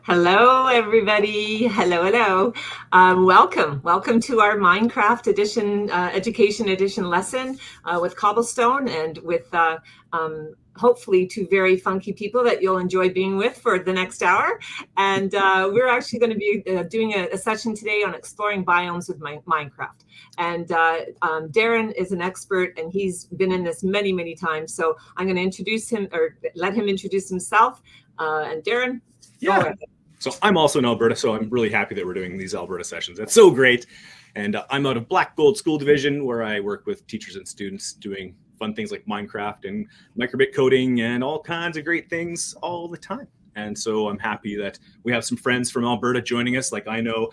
Hello, everybody. Hello. Welcome to our Minecraft edition, education edition lesson with Cobblestone and with hopefully two very funky people that you'll enjoy being with for the next hour. And we're actually going to be doing a session today on exploring biomes with Minecraft. And Darren is an expert, and he's been in this many times. So I'm going to introduce him, or let him introduce himself. And Darren, go ahead. So I'm also in Alberta, so I'm really happy that we're doing these Alberta sessions. That's so great. And I'm out of Black Gold School Division, where I work with teachers and students doing fun things like Minecraft and microbit coding and all kinds of great things all the time. And so I'm happy that we have some friends from Alberta joining us. Like I know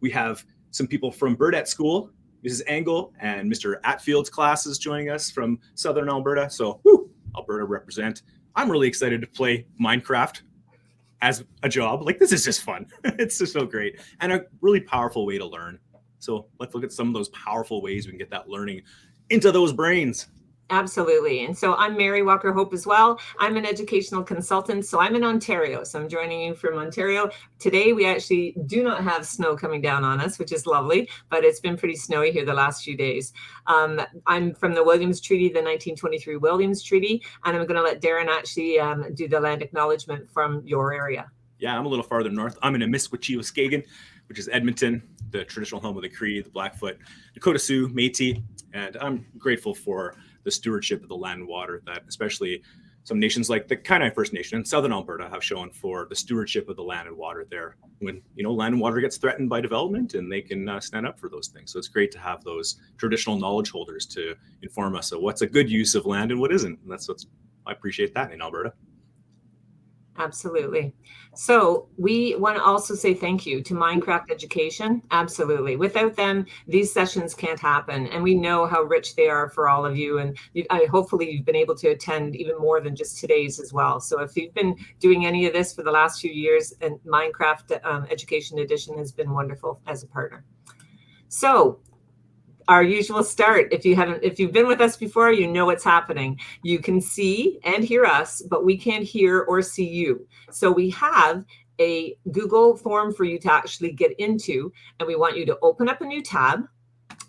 we have some people from Burdett School, Mrs. Angle and Mr. Atfield's classes joining us from Southern Alberta. So Alberta represent. I'm really excited to play Minecraft as a job. Like, this is just fun. It's just so great and a really powerful way to learn. So let's look at some of those powerful ways we can get that learning into those brains. Absolutely. And so I'm Mary Walker Hope as well. I'm an educational consultant. So I'm in Ontario. So I'm joining you from Ontario. Today, we actually do not have snow coming down on us, which is lovely, but it's been pretty snowy here the last few days. I'm from the Williams Treaty, the 1923 Williams Treaty, and I'm going to let Darren actually do the land acknowledgement from your area. Yeah, I'm a little farther north. I'm in Amiskwaciwâskagen, which is Edmonton, the traditional home of the Cree, the Blackfoot, Dakota Sioux, Métis, and I'm grateful for the stewardship of the land and water that especially some nations like the Kainai First Nation in Southern Alberta have shown for the stewardship of the land and water there when, land and water gets threatened by development, and they can stand up for those things. So it's great to have those traditional knowledge holders to inform us of what's a good use of land and what isn't. And I appreciate that in Alberta. Absolutely. So we want to also say thank you to Minecraft Education. Absolutely. Without them, these sessions can't happen. And we know how rich they are for all of you. And hopefully you've been able to attend even more than just today's as well. So if you've been doing any of this for the last few years, and Minecraft Education Edition has been wonderful as a partner. So our usual start. If you've been with us before, you know what's happening. You can see and hear us, but we can't hear or see you. So we have a Google form for you to actually get into, and we want you to open up a new tab.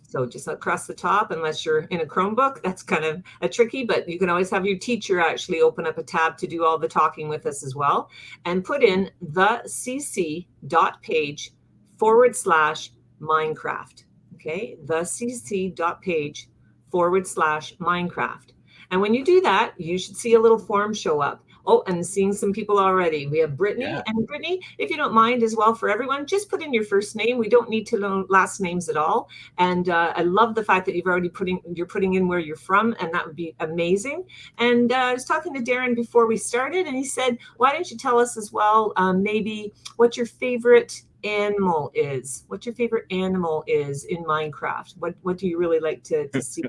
So just across the top, unless you're in a Chromebook, that's kind of a tricky, but you can always have your teacher actually open up a tab to do all the talking with us as well, and put in thecc.page/Minecraft. Okay, thecc.page/Minecraft. And when you do that, you should see a little form show up. Oh, and seeing some people already. We have Brittany. Yeah. And Brittany, if you don't mind as well, for everyone, just put in your first name. We don't need to know last names at all. And I love the fact that you're putting in where you're from, and that would be amazing. And I was talking to Darren before we started, and he said, why don't you tell us as well, maybe what your favorite animal is in Minecraft? What do you really like to see?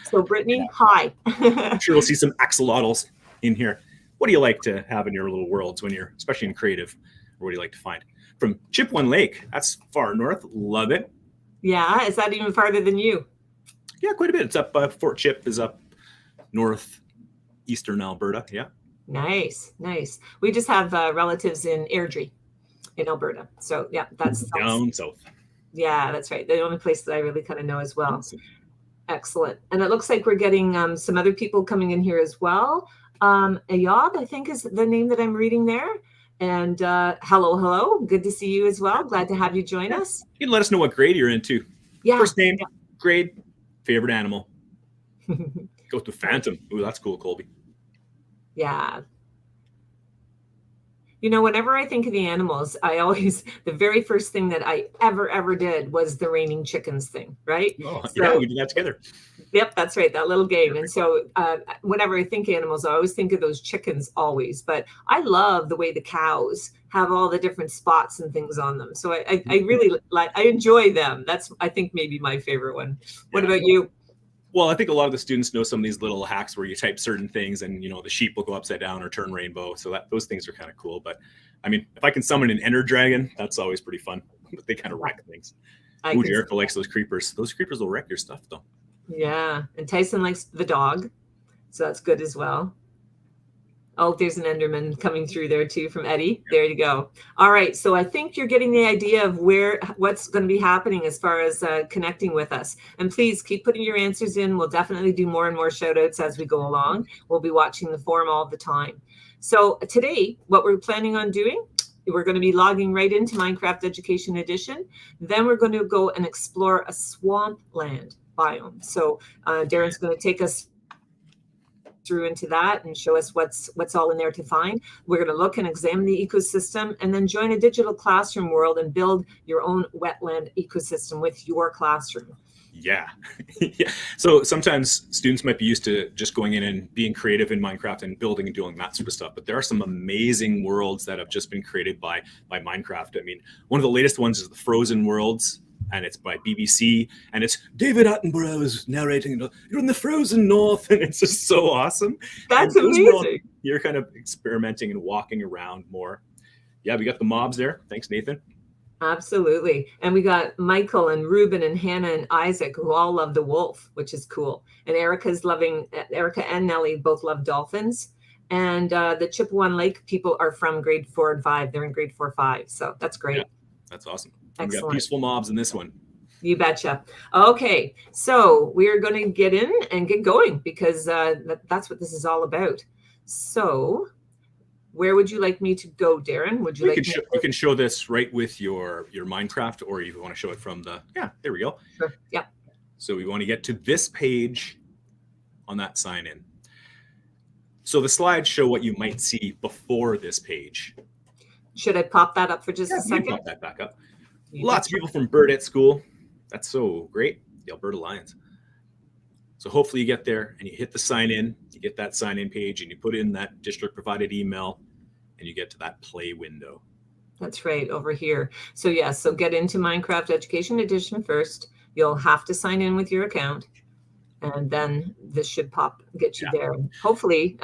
So Brittany, hi. I'm sure we'll see some axolotls in here. What do you like to have in your little worlds when you're, especially in creative, or what do you like to find? From Chipewyan Lake, that's far north. Love it. Yeah, is that even farther than you? Yeah, quite a bit. It's up, Fort Chip is up northeastern Alberta. Yeah. Nice. We just have relatives in Airdrie in Alberta. So yeah, that's down south. Yeah, that's right. The only place that I really kind of know as well. Awesome. Excellent. And it looks like we're getting some other people coming in here as well. Ayab, I think, is the name that I'm reading there. And hello. Good to see you as well. Glad to have you join us. You can let us know what grade you're into. Yeah. First name, grade, favorite animal. Goes to Phantom. Ooh, that's cool, Colby. Yeah. Whenever I think of the animals, the very first thing that I ever did was the raining chickens thing, right? Oh, so, yeah, we did that together. Yep, that's right, that little game. And so whenever I think animals, I always think of those chickens always. But I love the way the cows have all the different spots and things on them. So I really I enjoy them. That's, I think, maybe my favorite one. What about you? Well, I think a lot of the students know some of these little hacks where you type certain things and, the sheep will go upside down or turn rainbow. So those things are kind of cool. But I mean, if I can summon an ender dragon, that's always pretty fun. But they kind of wreck things. Jericho likes those creepers. Those creepers will wreck your stuff, though. Yeah. And Tyson likes the dog. So that's good as well. Oh, there's an Enderman coming through there too from Eddie. There you go. All right. So I think you're getting the idea of what's going to be happening as far as connecting with us. And please keep putting your answers in. We'll definitely do more and more shout outs as we go along. We'll be watching the forum all the time. So today, what we're planning on doing, we're going to be logging right into Minecraft Education Edition. Then we're going to go and explore a swampland biome. So Darren's going to take us through into that and show us what's all in there to find. We're going to look and examine the ecosystem and then join a digital classroom world and build your own wetland ecosystem with your classroom. Yeah. Yeah. So sometimes students might be used to just going in and being creative in Minecraft and building and doing that sort of stuff. But there are some amazing worlds that have just been created by Minecraft. I mean, one of the latest ones is the Frozen Worlds, and it's by BBC, and it's David Attenborough is narrating. You're in the frozen north, and it's just so awesome. That's amazing. You're kind of experimenting and walking around more. Yeah, we got the mobs there. Thanks, Nathan. Absolutely. And we got Michael and Ruben and Hannah and Isaac who all love the wolf, which is cool. And Erica and Nellie both love dolphins. And the Chippewan Lake people are from grade 4 and 5. They're in grade 4, 5. So that's great. Yeah, that's awesome. Excellent. We got peaceful mobs in this one. You betcha. Okay, so we're going to get in and get going because that's what this is all about. So where would you like me to go, Darren? Would you you can show this right with your Minecraft, or you want to show it from the, there we go. Sure. Yeah. So we want to get to this page on that sign in. So the slides show what you might see before this page. Should I pop that up for just a second? Pop that back up. Lots of people from Bird at School. That's so great. The Alberta Lions. So hopefully you get there and you hit the sign in, you get that sign in page and you put in that district provided email and you get to that play window. That's right, over here. So yes, so get into Minecraft Education Edition first. You'll have to sign in with your account. And then this should get you there. And hopefully,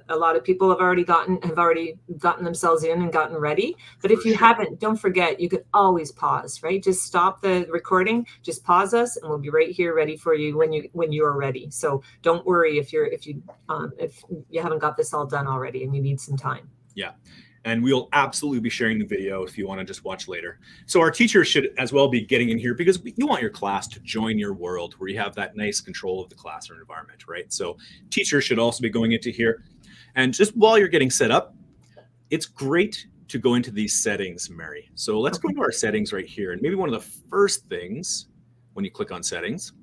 a lot of people have already gotten themselves in and gotten ready. But if you haven't, don't forget, you could always pause, right? Just stop the recording, just pause us, and we'll be right here ready for you when you are ready. So don't worry if you haven't got this all done already and you need some time. Yeah. And we'll absolutely be sharing the video if you want to just watch later. So our teachers should as well be getting in here because you want your class to join your world where you have that nice control of the classroom environment, right? So teachers should also be going into here. And just while you're getting set up, it's great to go into these settings, Mary. So let's go into our settings right here. And maybe one of the first things when you click on settings.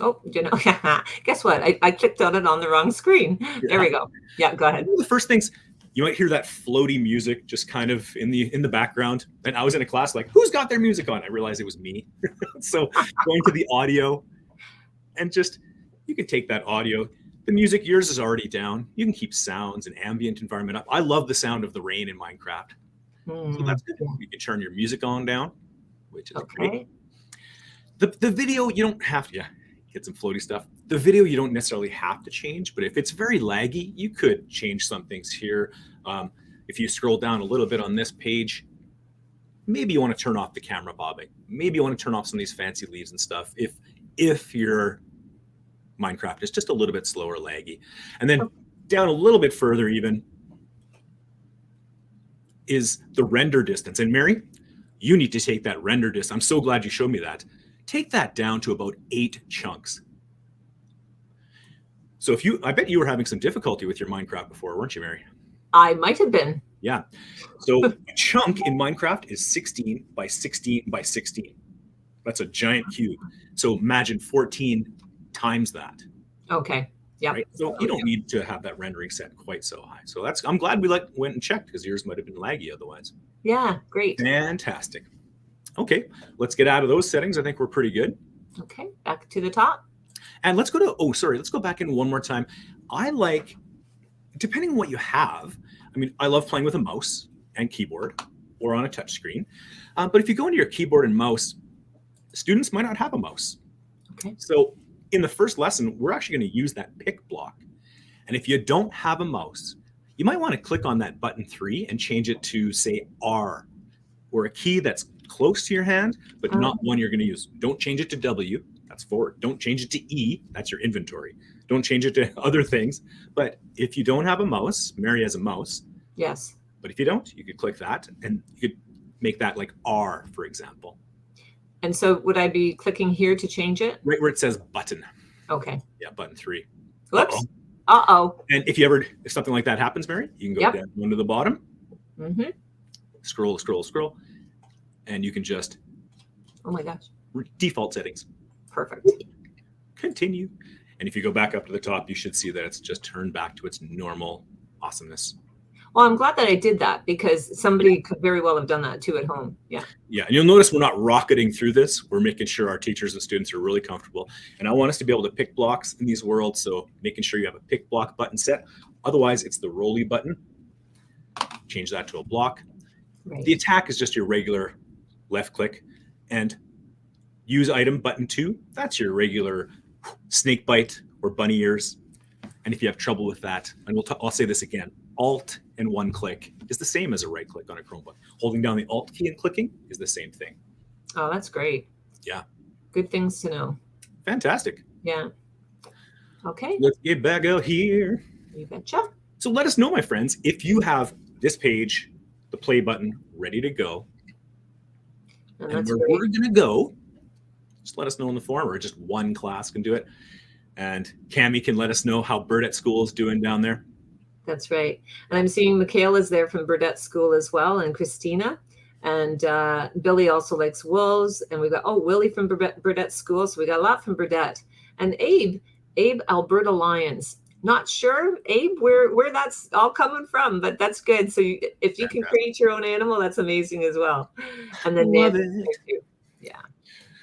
Oh, guess what? I clicked on it on the wrong screen. There we go. Yeah, go ahead. One of the first things, you might hear that floaty music just kind of in the background. And I was in a class like, who's got their music on? I realized it was me. So going to the audio and you can take that audio. The music, yours is already down. You can keep sounds and ambient environment up. I love the sound of the rain in Minecraft. So that's good. You can turn your music on down, which is great. The video, you don't have to, get some floaty stuff. The video you don't necessarily have to change, but if it's very laggy, you could change some things here. If you scroll down a little bit on this page, maybe you want to turn off the camera bobbing. Maybe you want to turn off some of these fancy leaves and stuff if your Minecraft is just a little bit slow or laggy. And then down a little bit further even is the render distance. And Mary, you need to take that render distance. I'm so glad you showed me that. Take that down to about 8 chunks. So I bet you were having some difficulty with your Minecraft before, weren't you, Mary? I might have been. Yeah. So a chunk in Minecraft is 16 by 16 by 16. That's a giant cube. So imagine 14 times that. Okay. Yeah. Right? So you don't need to have that rendering set quite so high. So I'm glad we went and checked because yours might have been laggy otherwise. Yeah, great. Fantastic. Okay, let's get out of those settings. I think we're pretty good. Okay, back to the top. And let's go back in one more time. I like, depending on what you have, I love playing with a mouse and keyboard or on a touch screen. But if you go into your keyboard and mouse, students might not have a mouse. Okay. So in the first lesson, we're actually going to use that pick block. And if you don't have a mouse, you might want to click on that button 3 and change it to, say, R, or a key that's close to your hand, but not one you're going to use. Don't change it to W. That's forward. Don't change it to E. That's your inventory. Don't change it to other things. But if you don't have a mouse, Mary has a mouse. Yes. But if you don't, you could click that and you could make that like R, for example. And so would I be clicking here to change it? Right where it says button. Okay. Yeah, button 3. Whoops. Uh-oh. And if something like that happens, Mary, you can go down to the bottom, scroll, and you can just oh my gosh, default settings. Perfect. Continue. And if you go back up to the top, you should see that it's just turned back to its normal awesomeness. Well, I'm glad that I did that because somebody could very well have done that too at home. Yeah. Yeah. And you'll notice we're not rocketing through this. We're making sure our teachers and students are really comfortable. And I want us to be able to pick blocks in these worlds. So making sure you have a pick block button set. Otherwise, it's the rolly button. Change that to a block. Right. The attack is just your regular left click. And use item button 2. That's your regular snake bite or bunny ears. And if you have trouble with that, and I'll say this again, Alt and one click is the same as a right click on a Chromebook. Holding down the Alt key and clicking is the same thing. Oh, that's great. Yeah. Good things to know. Fantastic. Yeah. Okay. Let's get back out here. You betcha. So let us know, my friends, if you have this page, the play button, ready to go. And where we're going to go, just let us know in the forum, or just one class can do it. And Cammie can let us know how Burdett School is doing down there. That's right. And I'm seeing Michaela's there from Burdett School as well, and Christina. And Billy also likes wolves. And we got, Willie from Burdett School. So we got a lot from Burdett. And Abe, Alberta Lions. Not sure, Abe, where that's all coming from, but that's good. So if you can create your own animal, that's amazing as well. And then yeah.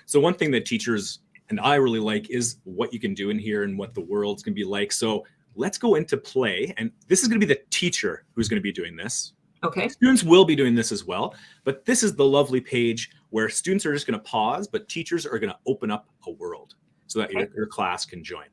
So one thing that teachers and I really like is what you can do in here and what the world's going to be like. So let's go into play. And this is going to be the teacher who's going to be doing this. Okay. Students will be doing this as well. But this is the lovely page where students are just going to pause, but teachers are going to open up a world so that your class can join.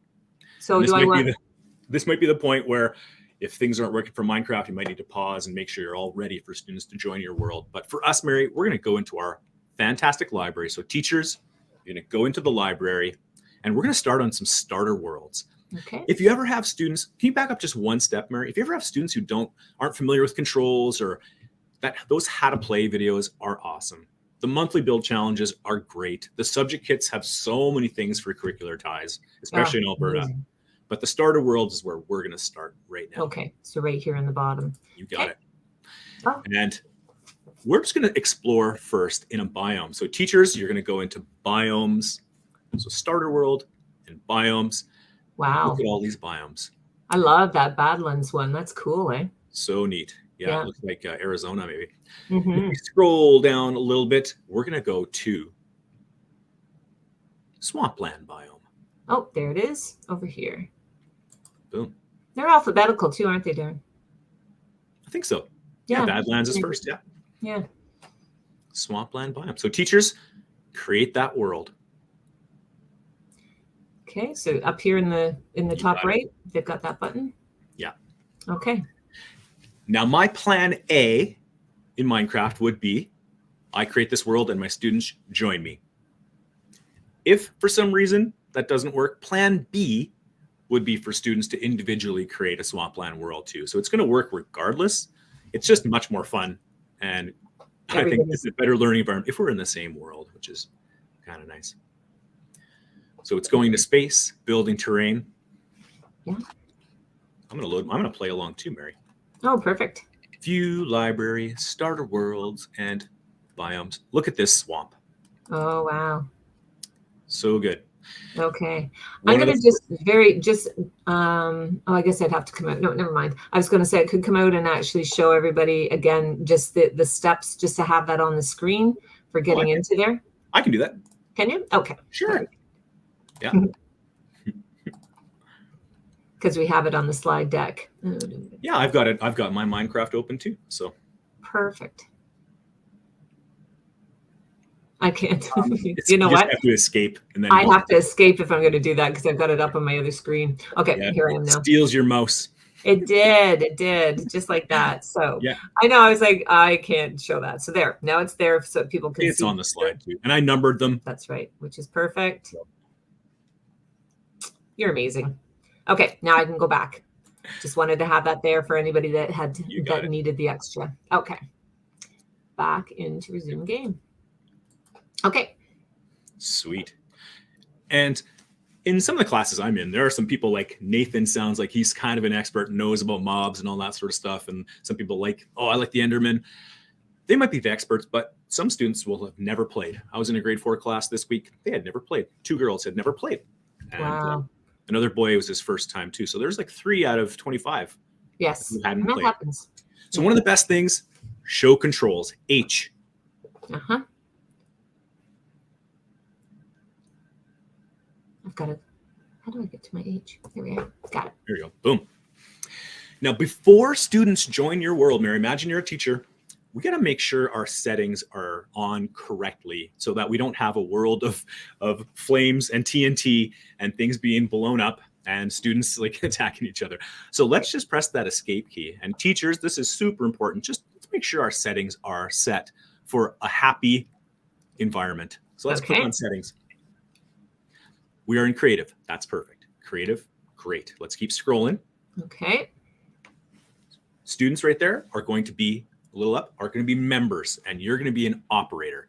So this might be the point where if things aren't working for Minecraft, you might need to pause and make sure you're all ready for students to join your world. But for us, Mary, we're going to go into our fantastic library. So teachers, you're going to go into the library and we're going to start on some starter worlds. Okay. If you ever have students, can you back up just one step, Mary? If you ever have students who aren't familiar with controls or those how to play videos are awesome. The monthly build challenges are great. The subject kits have so many things for curricular ties, especially in Alberta. Amazing. But the starter worlds is where we're going to start right now. Okay. So right here in the bottom. You got it. Oh. And we're just going to explore first in a biome. So teachers, you're going to go into biomes. So starter world and biomes. Wow. Look at all these biomes. I love that Badlands one. That's cool, eh? So neat. Yeah. It looks like Arizona, maybe. Mm-hmm. If we scroll down a little bit, we're going to go to swampland biome. Oh, there it is over here. Boom. They're alphabetical too, aren't they, Darren? I think so. Yeah. Badlands is first. Yeah. Yeah. Swampland biome. So teachers, create that world. Okay. So up here in the top right, they've got that button. Yeah. Okay. Now my plan A in Minecraft would be I create this world and my students join me. If for some reason that doesn't work, plan B would be for students to individually create a swampland world too. So it's going to work regardless. It's just much more fun. And I think it's a better learning environment if we're in the same world, which is kind of nice. So it's going to space, building terrain. Yeah. I'm going to play along too, Mary. Oh, perfect. View, library, starter worlds, and biomes. Look at this swamp. Oh, wow. So good. Okay. I'm going to I guess I'd have to come out. No, never mind. I was going to say I could come out and actually show everybody again, just the steps, just to have that on the screen for getting into there. I can do that. Can you? Okay. Sure. Right. Yeah. Because we have it on the slide deck. Yeah, I've got it. I've got my Minecraft open too. So perfect. I can't. You know what? Have to escape, and then I have to escape if I'm going to do that because I've got it up on my other screen. Okay, here I am now. Steals your mouse. It did, just like that. So yeah, I know. I was like, I can't show that. So there, now it's there so people can see. It's on the slide too, and I numbered them. That's right, which is perfect. You're amazing. Okay, now I can go back. Just wanted to have that there for anybody that needed the extra. Okay. Back into resume game. Okay. Sweet. And in some of the classes I'm in, there are some people like Nathan sounds like he's kind of an expert, knows about mobs and all that sort of stuff. And some people like, oh, I like the Enderman. They might be the experts, but some students will have never played. I was in a grade 4 class this week. They had never played. 2 girls had never played. And wow. Another boy, it was his first time too. So there's like 3 out of 25. Yes, who hadn't that played. happens. So one of the best things, show controls. H. Uh-huh. I've got it. How do I get to my H? There we are. Got it. There you go. Boom. Now, before students join your world, Mary, imagine you're a teacher. We got to make sure our settings are on correctly so that we don't have a world of flames and TNT and things being blown up and students like attacking each other. So let's just press that escape key. And teachers, this is super important. Just let's make sure our settings are set for a happy environment. So let's click on settings. We are in creative. That's perfect. Creative, great. Let's keep scrolling. Okay. Students right there are going to be a little up, are going to be members, and you're going to be an operator.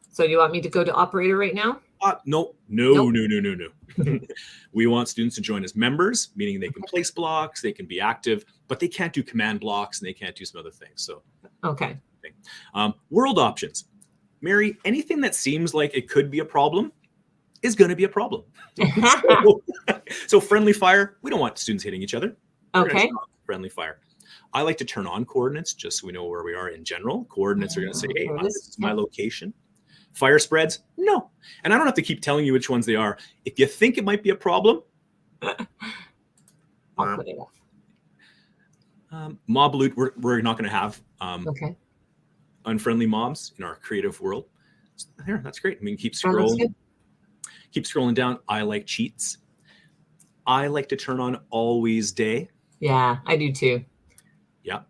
So you want me to go to operator right now? No. We want students to join as members, meaning they can place blocks, they can be active, but they can't do command blocks and they can't do some other things. So, okay. World options. Mary, anything that seems like it could be a problem is going to be a problem. So friendly fire, we don't want students hitting each other. Okay. Friendly fire. I like to turn on coordinates just so we know where we are in general. Coordinates are going to say, hey, this is my location. Fire spreads? No. And I don't have to keep telling you which ones they are. If you think it might be a problem, I'll put it off. Mob loot, we're not going to have unfriendly mobs in our creative world. So there, that's great. I mean, keep scrolling. Keep scrolling down. I like cheats. I like to turn on always day. Yeah, I do too. Yeah.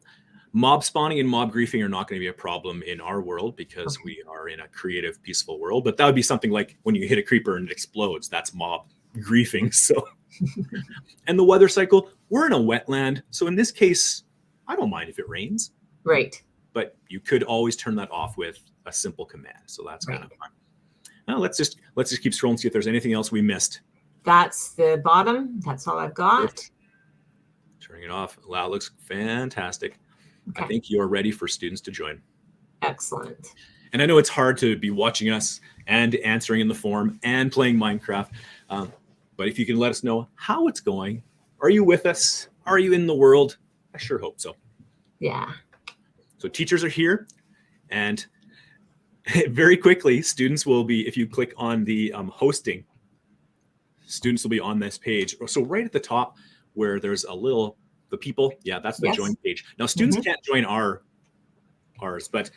Mob spawning and mob griefing are not going to be a problem in our world because we are in a creative, peaceful world. But that would be something like when you hit a creeper and it explodes. That's mob griefing. So, and the weather cycle, we're in a wetland. So in this case, I don't mind if it rains. Right. But you could always turn that off with a simple command. So that's kind of fun. Now let's just keep scrolling and see if there's anything else we missed. That's the bottom. That's all I've got. Turning it off. Wow, it looks fantastic. Okay. I think you are ready for students to join. Excellent. And I know it's hard to be watching us and answering in the form and playing Minecraft. But if you can let us know how it's going, are you with us? Are you in the world? I sure hope so. Yeah. So teachers are here. And very quickly, students will be, if you click on the hosting, students will be on this page. So right at the top where there's a little, the people, that's the join page. Now students can't join ours, but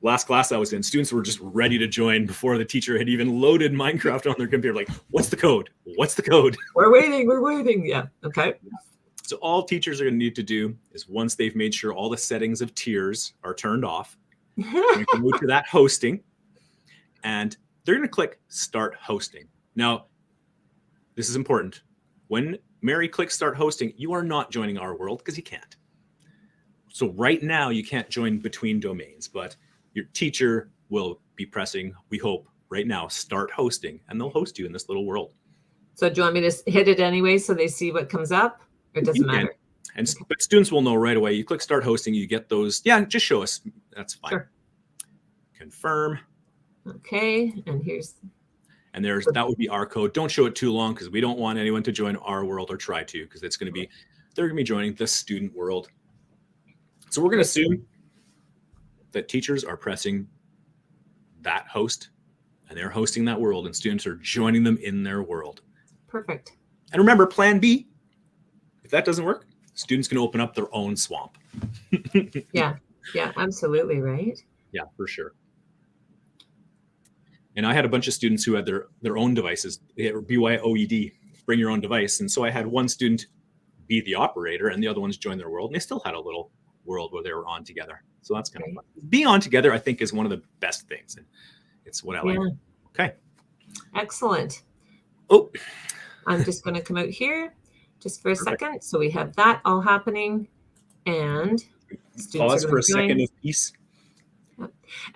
last class I was in, students were just ready to join before the teacher had even loaded Minecraft on their computer. Like, what's the code? What's the code? We're waiting. Yeah, okay. So all teachers are gonna need to do is once they've made sure all the settings of tiers are turned off, you can move to that hosting and they're gonna click start hosting. Now, this is important. When Mary clicks start hosting, you are not joining our world because you can't. So right now you can't join between domains, but your teacher will be pressing, we hope, right now, start hosting, and they'll host you in this little world. So do you want me to hit it anyway so they see what comes up? Or it doesn't matter? But students will know right away. You click start hosting, you get those. Yeah, just show us. That's fine. Sure. Confirm. Okay, and here's... And that would be our code. Don't show it too long because we don't want anyone to join our world or try to, because it's going to be, they're going to be joining the student world. So we're going to assume that teachers are pressing that host and they're hosting that world and students are joining them in their world. Perfect. And remember, plan B, if that doesn't work, students can open up their own swamp. Yeah, absolutely, right? Yeah, for sure. And I had a bunch of students who had their own devices. They had BYOED, bring your own device. And so I had one student be the operator and the other ones join their world. And they still had a little world where they were on together. So that's kind of fun. Being on together, I think, is one of the best things. And it's what I like. Okay. Excellent. Oh, I'm just going to come out here just for a Perfect. second. So we have that all happening, and students are Pause going for a to join. second of peace.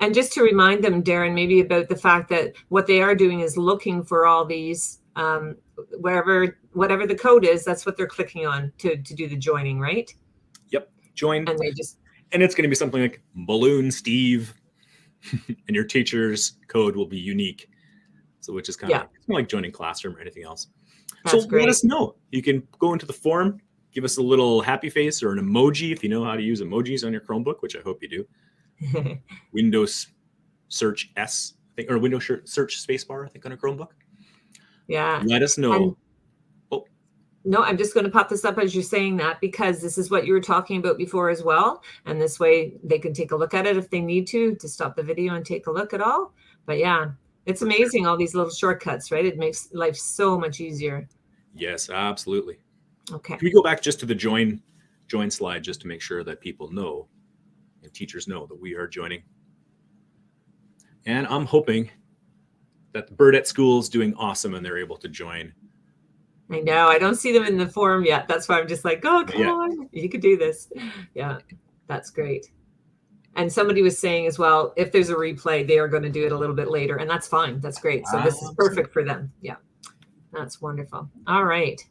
And just to remind them, Darren, maybe about the fact that what they are doing is looking for all these, whatever the code is, that's what they're clicking on to do the joining, right? Yep. Join. And they just, And it's going to be something like Balloon Steve, and your teacher's code will be unique. So which is kind of like joining Classroom or anything else. That's so great. Let us know. You can go into the forum, give us a little happy face or an emoji if you know how to use emojis on your Chromebook, which I hope you do. Windows search S, I think, or Windows search spacebar, I think, on a Chromebook. Yeah. Let us know. No, I'm just going to pop this up as you're saying that, because this is what you were talking about before as well. And this way they can take a look at it if they need to stop the video and take a look at all. But yeah, it's amazing, all these little shortcuts, right? It makes life so much easier. Yes, absolutely. Okay. Can we go back just to the join slide just to make sure that people know and teachers know that we are joining? And I'm hoping that the Bird at School is doing awesome and they're able to join. I know. I don't see them in the forum yet. That's why I'm just like, oh, come on. You could do this. Yeah, that's great. And somebody was saying as well, if there's a replay, they are going to do it a little bit later. And that's fine. That's great. So this is perfect for them. Yeah, that's wonderful. All right.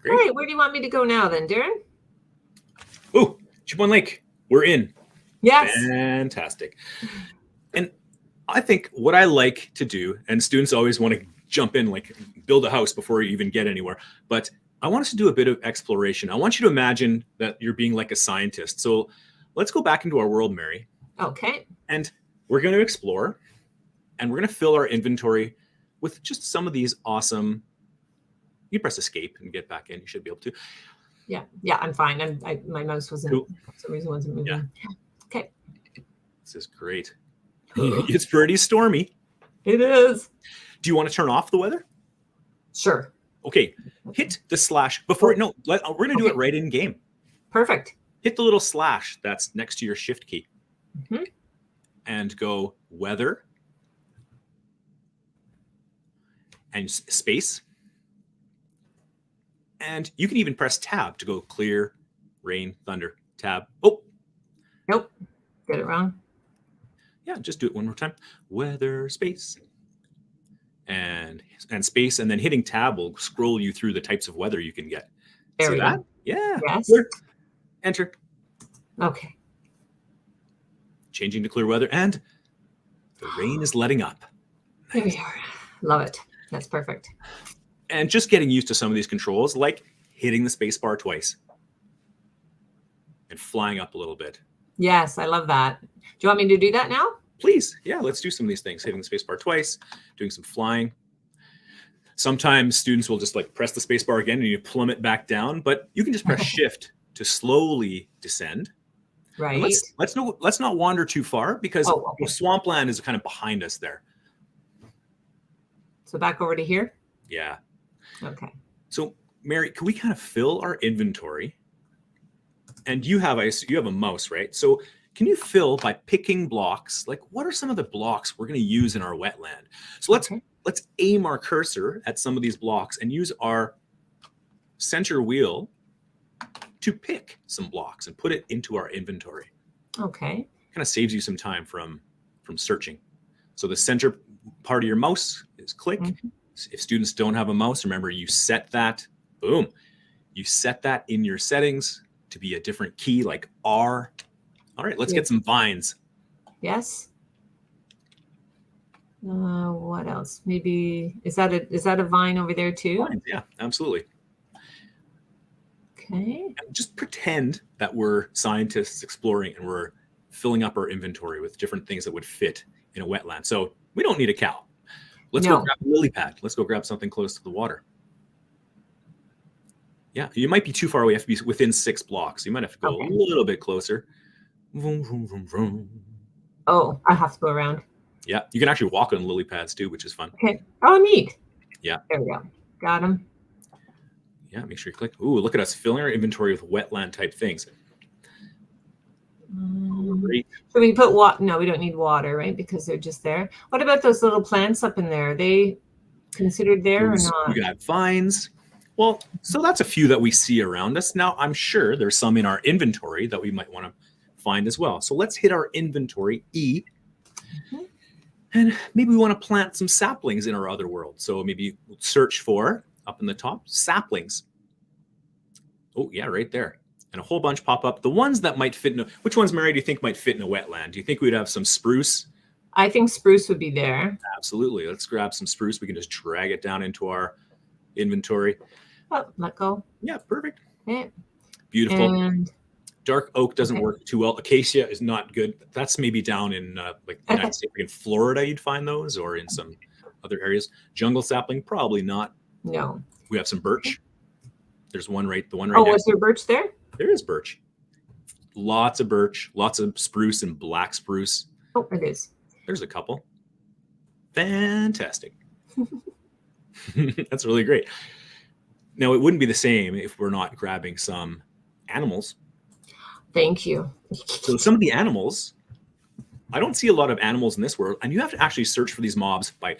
Great. All right. Where do you want me to go now then, Darren? Oh, Chipone Lake. We're in. Yes. Fantastic. And I think what I like to do, and students always want to jump in, like build a house before you even get anywhere, but I want us to do a bit of exploration. I want you to imagine that you're being like a scientist. So let's go back into our world, Mary. Okay. And we're going to explore, and we're going to fill our inventory with just some of these awesome. You press escape and get back in. You should be able to. Yeah, I'm fine. My mouse wasn't, cool. For some reason wasn't moving. Yeah. Okay. This is great. It's pretty stormy. It is. Do you want to turn off the weather? Sure. Okay. Hit the slash before. No, we're going to do it right in game. Perfect. Hit the little slash that's next to your shift key. Mm-hmm. And go weather and space. And you can even press tab to go clear, rain, thunder, tab. Oh. Nope. Get it wrong. Yeah, just do it one more time. Weather, space. And space, and then hitting tab will scroll you through the types of weather you can get. There See we that? go. Yeah. Yes. Clear. Enter. Okay. Changing to clear weather, and the rain is letting up. There we are. Love it. That's perfect. And just getting used to some of these controls, like hitting the space bar twice and flying up a little bit. Yes, I love that. Do you want me to do that now? Please. Yeah, let's do some of these things. Hitting the space bar twice, doing some flying. Sometimes students will just like press the space bar again and you plummet back down, but you can just press shift to slowly descend. Right. Let's not wander too far, because swampland is kind of behind us there. So back over to here? Yeah. Okay. So Mary, can we kind of fill our inventory? And you have a mouse, right? So can you fill by picking blocks? Like, what are some of the blocks we're going to use in our wetland? So let's aim our cursor at some of these blocks and use our center wheel to pick some blocks and put it into our inventory. Okay. Kind of saves you some time from searching. So the center part of your mouse is click. Mm-hmm. If students don't have a mouse, remember you set that, boom, you set that in your settings to be a different key, like R. All right, let's get some vines. Yes. What else? Maybe is that a vine over there too? Vines, yeah, absolutely. Okay. And just pretend that we're scientists exploring and we're filling up our inventory with different things that would fit in a wetland. So we don't need a cow. Let's go grab a lily pad. Let's go grab something close to the water. Yeah, you might be too far away. You have to be within 6 blocks. You might have to go a little bit closer. Vroom, vroom, vroom, vroom. Oh, I have to go around. Yeah, you can actually walk on lily pads too, which is fun. Okay. Oh, neat. Yeah. There we go. Got him. Yeah, make sure you click. Ooh, look at us filling our inventory with wetland type things. Great. So we put water. No, we don't need water, right? Because they're just there. What about those little plants up in there? Are they considered there or not? You got vines. Well, so that's a few that we see around us. Now, I'm sure there's some in our inventory that we might want to find as well. So let's hit our inventory, E. Mhm. And maybe we want to plant some saplings in our other world. So maybe search for, up in the top, saplings. Oh, yeah, right there. And a whole bunch pop up. The ones that might fit in which ones, Mary, do you think might fit in a wetland? Do you think we'd have some spruce? I think spruce would be there. Absolutely. Let's grab some spruce. We can just drag it down into our inventory. Oh, let go. Yeah, perfect. Okay. Beautiful. And dark oak doesn't work too well. Acacia is not good. That's maybe down in like the United States, in Florida, you'd find those, or in some other areas. Jungle sapling, probably not. No. We have some birch. There's one right. The one right. Oh, was there birch there? There is birch. Lots of birch. Lots of spruce and black spruce. Oh, it is. There's a couple. Fantastic. That's really great. Now, it wouldn't be the same if we're not grabbing some animals. Thank you. So some of the animals, I don't see a lot of animals in this world, and you have to actually search for these mobs by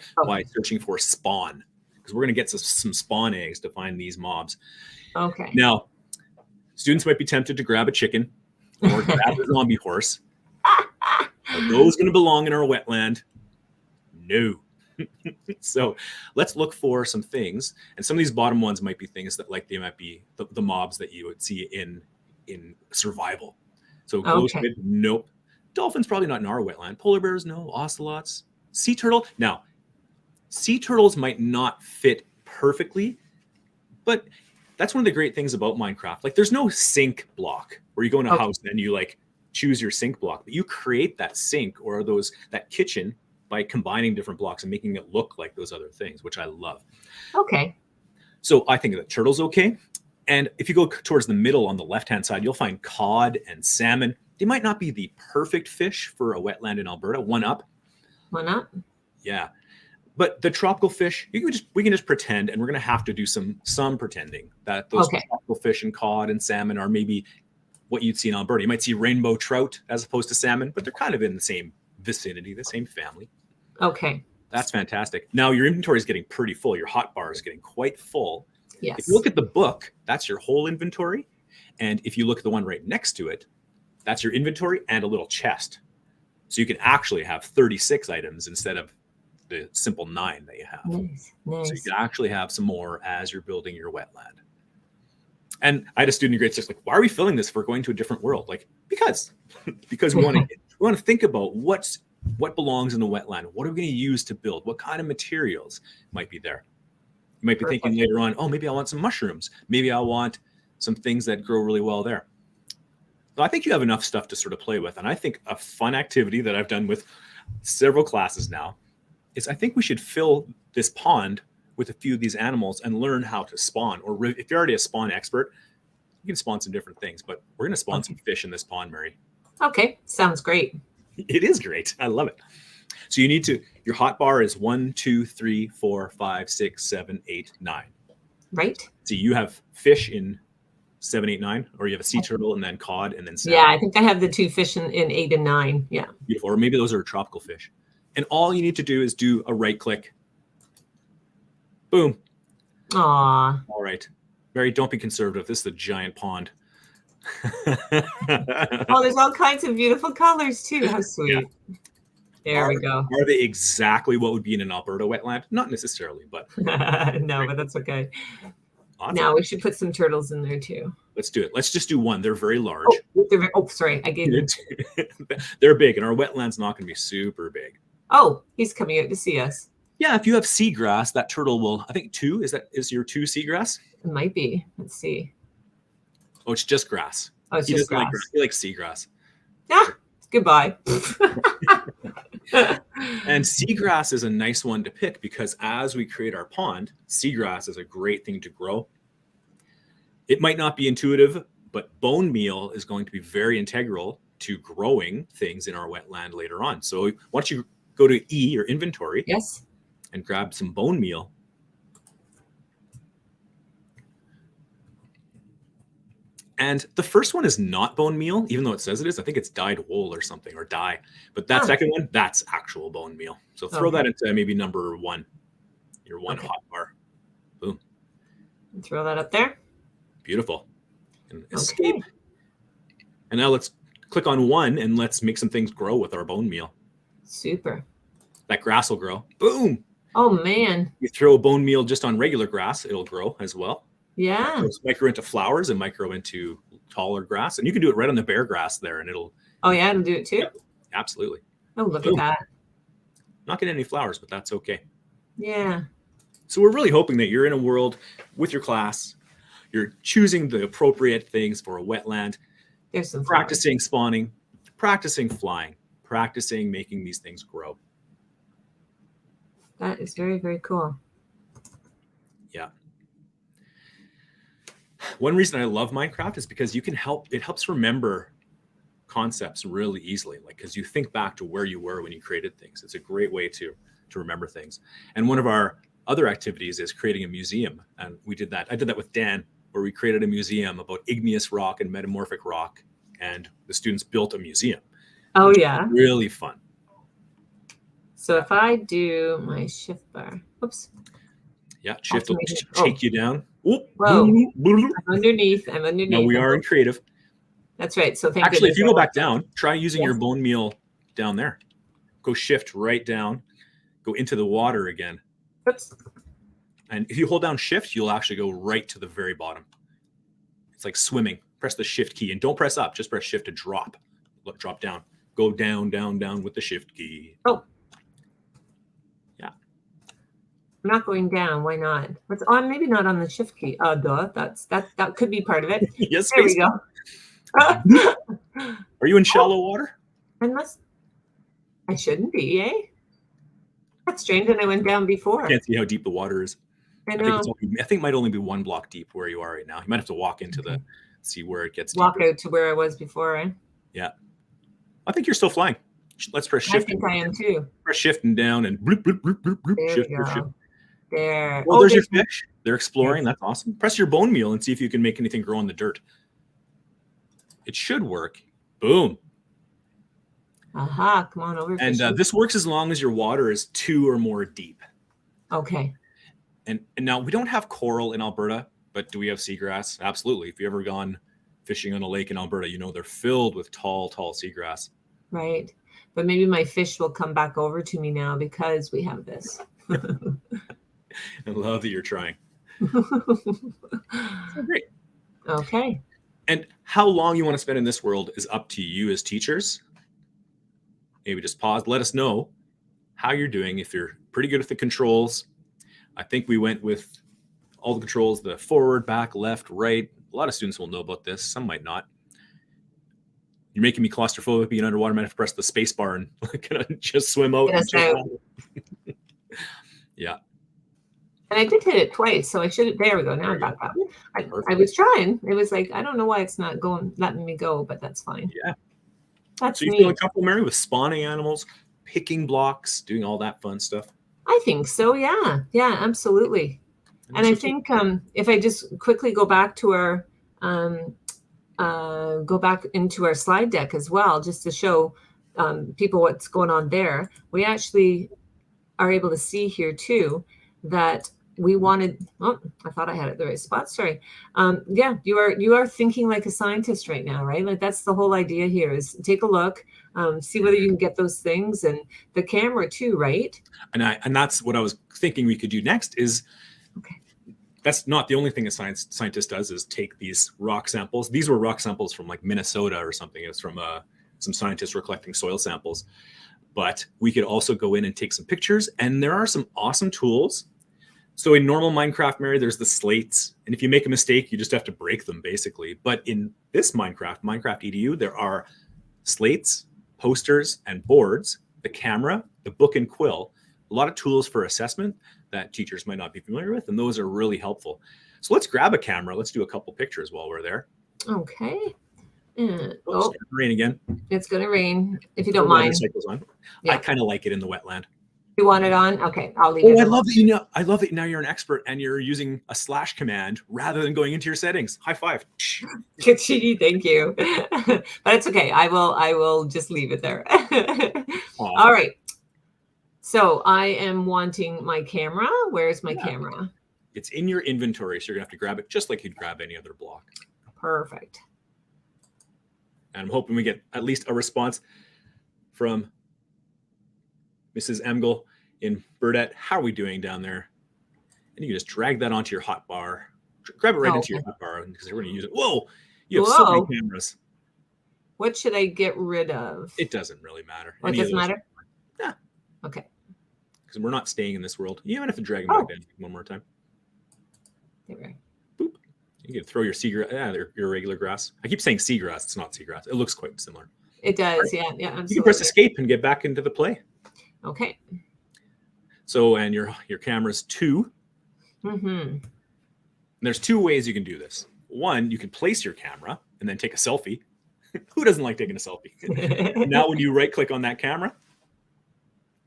searching for spawn, because we're going to get some spawn eggs to find these mobs. Okay. Now, students might be tempted to grab a chicken or grab a zombie horse. Are those going to belong in our wetland? No. So let's look for some things, and some of these bottom ones might be things that they might be the mobs that you would see in survival. So glowsquid, nope. Dolphins probably not in our wetland. Polar bears, no. Ocelots, sea turtle. Now, sea turtles might not fit perfectly, but that's one of the great things about Minecraft. Like, there's no sink block where you go in a house and you choose your sink block, but you create that sink or that kitchen by combining different blocks and making it look like those other things, which I love. Okay. So I think that turtle's okay. And if you go towards the middle on the left-hand side, you'll find cod and salmon. They might not be the perfect fish for a wetland in Alberta. One up. One up. Yeah. But the tropical fish, we can just pretend, and we're going to have to do some pretending that those tropical fish and cod and salmon are maybe what you'd see in Alberta. You might see rainbow trout as opposed to salmon, but they're kind of in the same vicinity, the same family. Okay. That's fantastic. Now your inventory is getting pretty full. Your hot bar is getting quite full. Yes. If you look at the book, that's your whole inventory. And if you look at the one right next to it, that's your inventory and a little chest. So you can actually have 36 items instead of the simple 9 that you have. Nice. So you can actually have some more as you're building your wetland. And I had a student in grade 6, why are we filling this if we're going to a different world? Because we want to think about what belongs in the wetland. What are we going to use to build? What kind of materials might be there? You might be thinking later on, maybe I want some mushrooms. Maybe I want some things that grow really well there. So I think you have enough stuff to sort of play with. And I think a fun activity that I've done with several classes now is I think we should fill this pond with a few of these animals and learn how to spawn. Or if you're already a spawn expert, you can spawn some different things. But we're going to spawn some fish in this pond, Mary. Okay. Sounds great. It is great. I love it. So your hot bar is 1, 2, 3, 4, 5, 6, 7, 8, 9. Right. So you have fish in 7, 8, 9, or you have a sea turtle and then cod and then salmon. Yeah, I think I have the 2 fish in 8 and 9. Yeah. Beautiful. Or maybe those are tropical fish. And all you need to do is do a right click. Boom. Aw. All right. Mary, don't be conservative. This is a giant pond. Oh, there's all kinds of beautiful colors too. How sweet. Yeah. There we go. Are they exactly what would be in an Alberta wetland? Not necessarily, but. No, but that's okay. Awesome. Now we should put some turtles in there too. Let's do it. Let's just do one. They're very large. Sorry. I gave you. They're big, and our wetland's not going to be super big. Oh, he's coming out to see us. Yeah, if you have seagrass, that turtle will, I think 2, is your 2 seagrass? It might be. Let's see. Oh, it's just grass. Oh, it's just grass. He likes seagrass. Yeah, goodbye. And seagrass is a nice one to pick because as we create our pond, seagrass is a great thing to grow. It might not be intuitive, but bone meal is going to be very integral to growing things in our wetland later on. So why don't you go to E, your inventory. Yes. And grab some bone meal. And the first one is not bone meal, even though it says it is. I think it's dyed wool or something, or dye. But that second one, that's actual bone meal. So throw that into maybe number 1. your one Okay. hot bar. Boom. Throw that up there. Beautiful. And escape. Okay. And now let's click on 1 and let's make some things grow with our bone meal. Super. That grass will grow. Boom. Oh, man. You throw a bone meal just on regular grass, it'll grow as well. Yeah. Micro into flowers and micro into taller grass. And you can do it right on the bare grass there and it'll. Oh, yeah, it'll do it too? Yep, absolutely. Oh, look Boom. at that. Not getting any flowers, but that's okay. Yeah. So we're really hoping that you're in a world with your class. You're choosing the appropriate things for a wetland. There's some practicing spawning, practicing flying, practicing making these things grow. That is very, very cool. Yeah. One reason I love Minecraft is because it helps remember concepts really easily, like because you think back to where you were when you created things. It's a great way to remember things. And one of our other activities is creating a museum. And we did that. I did that with Dan, where we created a museum about igneous rock and metamorphic rock. And the students built a museum. Oh, yeah. Really fun. So if I do my shift bar, oops. Yeah, shift will shake you down. Whoa. I'm underneath. No, we are in creative. That's right. So thank Actually, if you go back down, try using your bone meal down there. Go shift right down. Go into the water again. Oops. And if you hold down shift, you'll actually go right to the very bottom. It's like swimming. Press the shift key and don't press up. Just press shift to drop. Look, drop down. Go down, down, down with the shift key. Oh. Yeah. I'm not going down. Why not? What's on? Maybe not on the shift key. Oh, duh. That could be part of it. Yes. There we go. Are you in shallow water? Unless I shouldn't be, eh? That's strange. And I went down before. Can't see how deep the water is. I know. I think it might only be 1 block deep where you are right now. You might have to walk into see where it gets walk deeper. out to where I was before, eh? Yeah. I think you're still flying. Let's press shift. I think I am too. Press shift and down and bloop, bloop, bloop, bloop, bloop. There Shift, we go. shift. There. Well, there's your fish. They're exploring. That's awesome. Press your bone meal and see if you can make anything grow in the dirt. It should work. Boom. Aha, come on over. And this works as long as your water is 2 or more deep. Okay. And now we don't have coral in Alberta, but do we have seagrass? Absolutely. If you've ever gone fishing on a lake in Alberta, you know they're filled with tall seagrass. Right. But maybe my fish will come back over to me now because we have this. I love that you're trying. Great. Okay. And how long you want to spend in this world is up to you as teachers. Maybe just pause. Let us know how you're doing. If you're pretty good with the controls, I think we went with all the controls, the forward, back, left, right. A lot of students will know about this. Some might not. You're making me claustrophobic being underwater. I might have to press the space bar and just swim out. Yeah. And I did hit it twice, so I should. There we go. Now I got that. I was trying. It was like, I don't know why it's not letting me go, but that's fine. Yeah. That's so you feel comfortable, Mary, with spawning animals, picking blocks, doing all that fun stuff? I think so. Yeah. Yeah, absolutely. And I think if I just quickly go back to our go back into our slide deck as well, just to show people what's going on there. We actually are able to see here too that we wanted. Oh, I thought I had it the right spot. Sorry. Yeah, you are thinking like a scientist right now, right? Like that's the whole idea here is take a look, see whether you can get those things, and the camera too, right? And that's what I was thinking we could do next is. Okay. That's not the only thing a scientist does is take these rock samples. These were rock samples from like Minnesota or something. It was from some scientists were collecting soil samples. But we could also go in and take some pictures. And there are some awesome tools. So in normal Minecraft, Mary, there's the slates. And if you make a mistake, you just have to break them, basically. But in this Minecraft EDU, there are slates, posters, and boards, the camera, the book and quill, a lot of tools for assessment that teachers might not be familiar with, and those are really helpful. So let's grab a camera. Let's do a couple pictures while we're there. Okay. It's going to rain again. It's going to rain, if you don't mind. On. Yeah. I kind of like it in the wetland. You want it on? Okay, I'll leave it. I love that I love that now you're an expert and you're using a slash command rather than going into your settings. High five. Thank you. But it's okay. I will just leave it there. All right. So I am wanting my camera. Where's my Yeah. camera? It's in your inventory, so you're gonna have to grab it just like you'd grab any other block. Perfect. And I'm hoping we get at least a response from Mrs. Emgel in Burdett. How are we doing down there? And you can just drag that onto your hotbar. Grab it right into your hotbar because we're going to use it. Whoa! You have so many cameras. What should I get rid of? It doesn't really matter. It doesn't matter? Yeah. Okay. Because we're not staying in this world. You even have to drag them back down one more time. There we go. Boop. You can throw your seagrass. Yeah, your regular grass. I keep saying seagrass. It's not seagrass. It looks quite similar. It does. Right. Yeah. Absolutely. You can press escape and get back into the play. Okay. So, and your camera's 2. Mm-hmm. There's 2 ways you can do this. One, you can place your camera and then take a selfie. Who doesn't like taking a selfie? Now, when you right click on that camera,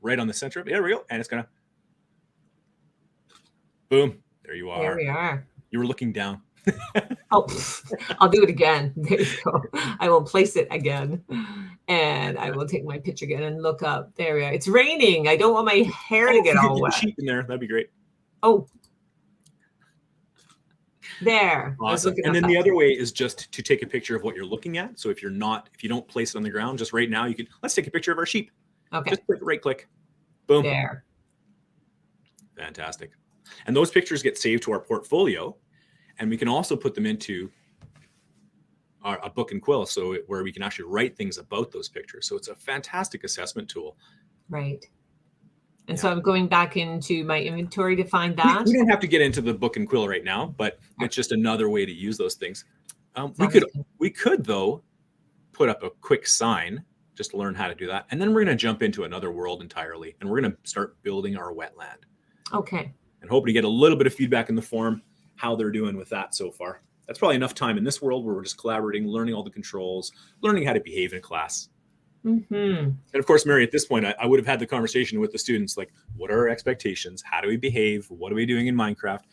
right on the center of it, there we go. And it's going to, boom, there you are. There we are. You were looking down. Oh, I'll do it again. There you go. I will place it again. And I will take my picture again and look up. There we are. It's raining. I don't want my hair to get all wet. Sheep in there. That'd be great. Oh. There. Awesome. And then the other way is just to take a picture of what you're looking at. So if you don't place it on the ground, just right now, let's take a picture of our sheep. Okay. Just right click. Boom. There. Fantastic. And those pictures get saved to our portfolio, and we can also put them into a book and quill, so where we can actually write things about those pictures. So it's a fantastic assessment tool. Right. And so I'm going back into my inventory to find that. We don't have to get into the book and quill right now, but it's just another way to use those things. We could though put up a quick sign just to learn how to do that, and then we're going to jump into another world entirely, and we're going to start building our wetland. Okay. And hoping to get a little bit of feedback in the forum how they're doing with that so far. That's probably enough time in this world where we're just collaborating, learning all the controls, learning how to behave in class. Mm-hmm. And of course, Mary, at this point, I would have had the conversation with the students, like, what are our expectations? How do we behave? What are we doing in Minecraft?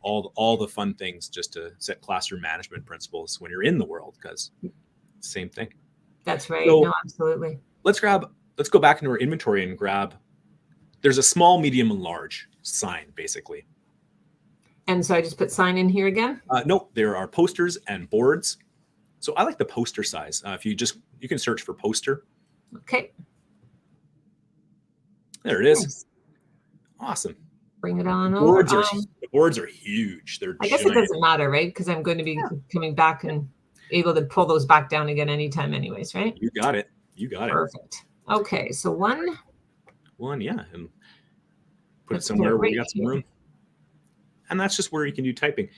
All the fun things just to set classroom management principles when you're in the world, because same thing. That's right. So, no, absolutely. Let's go back into our inventory and grab, there's a small, medium, and large sign, basically. And so I just put sign in here again? No, there are posters and boards. So I like the poster size. You can search for poster. Okay. There it is. Nice. Awesome. Bring it on over. The boards are huge. I guess it doesn't matter, right? Because I'm going to be coming back and able to pull those back down again anytime anyways, right? You got it. Perfect. Okay, so one, yeah. And put it somewhere where we got some room. And that's just where you can do typing.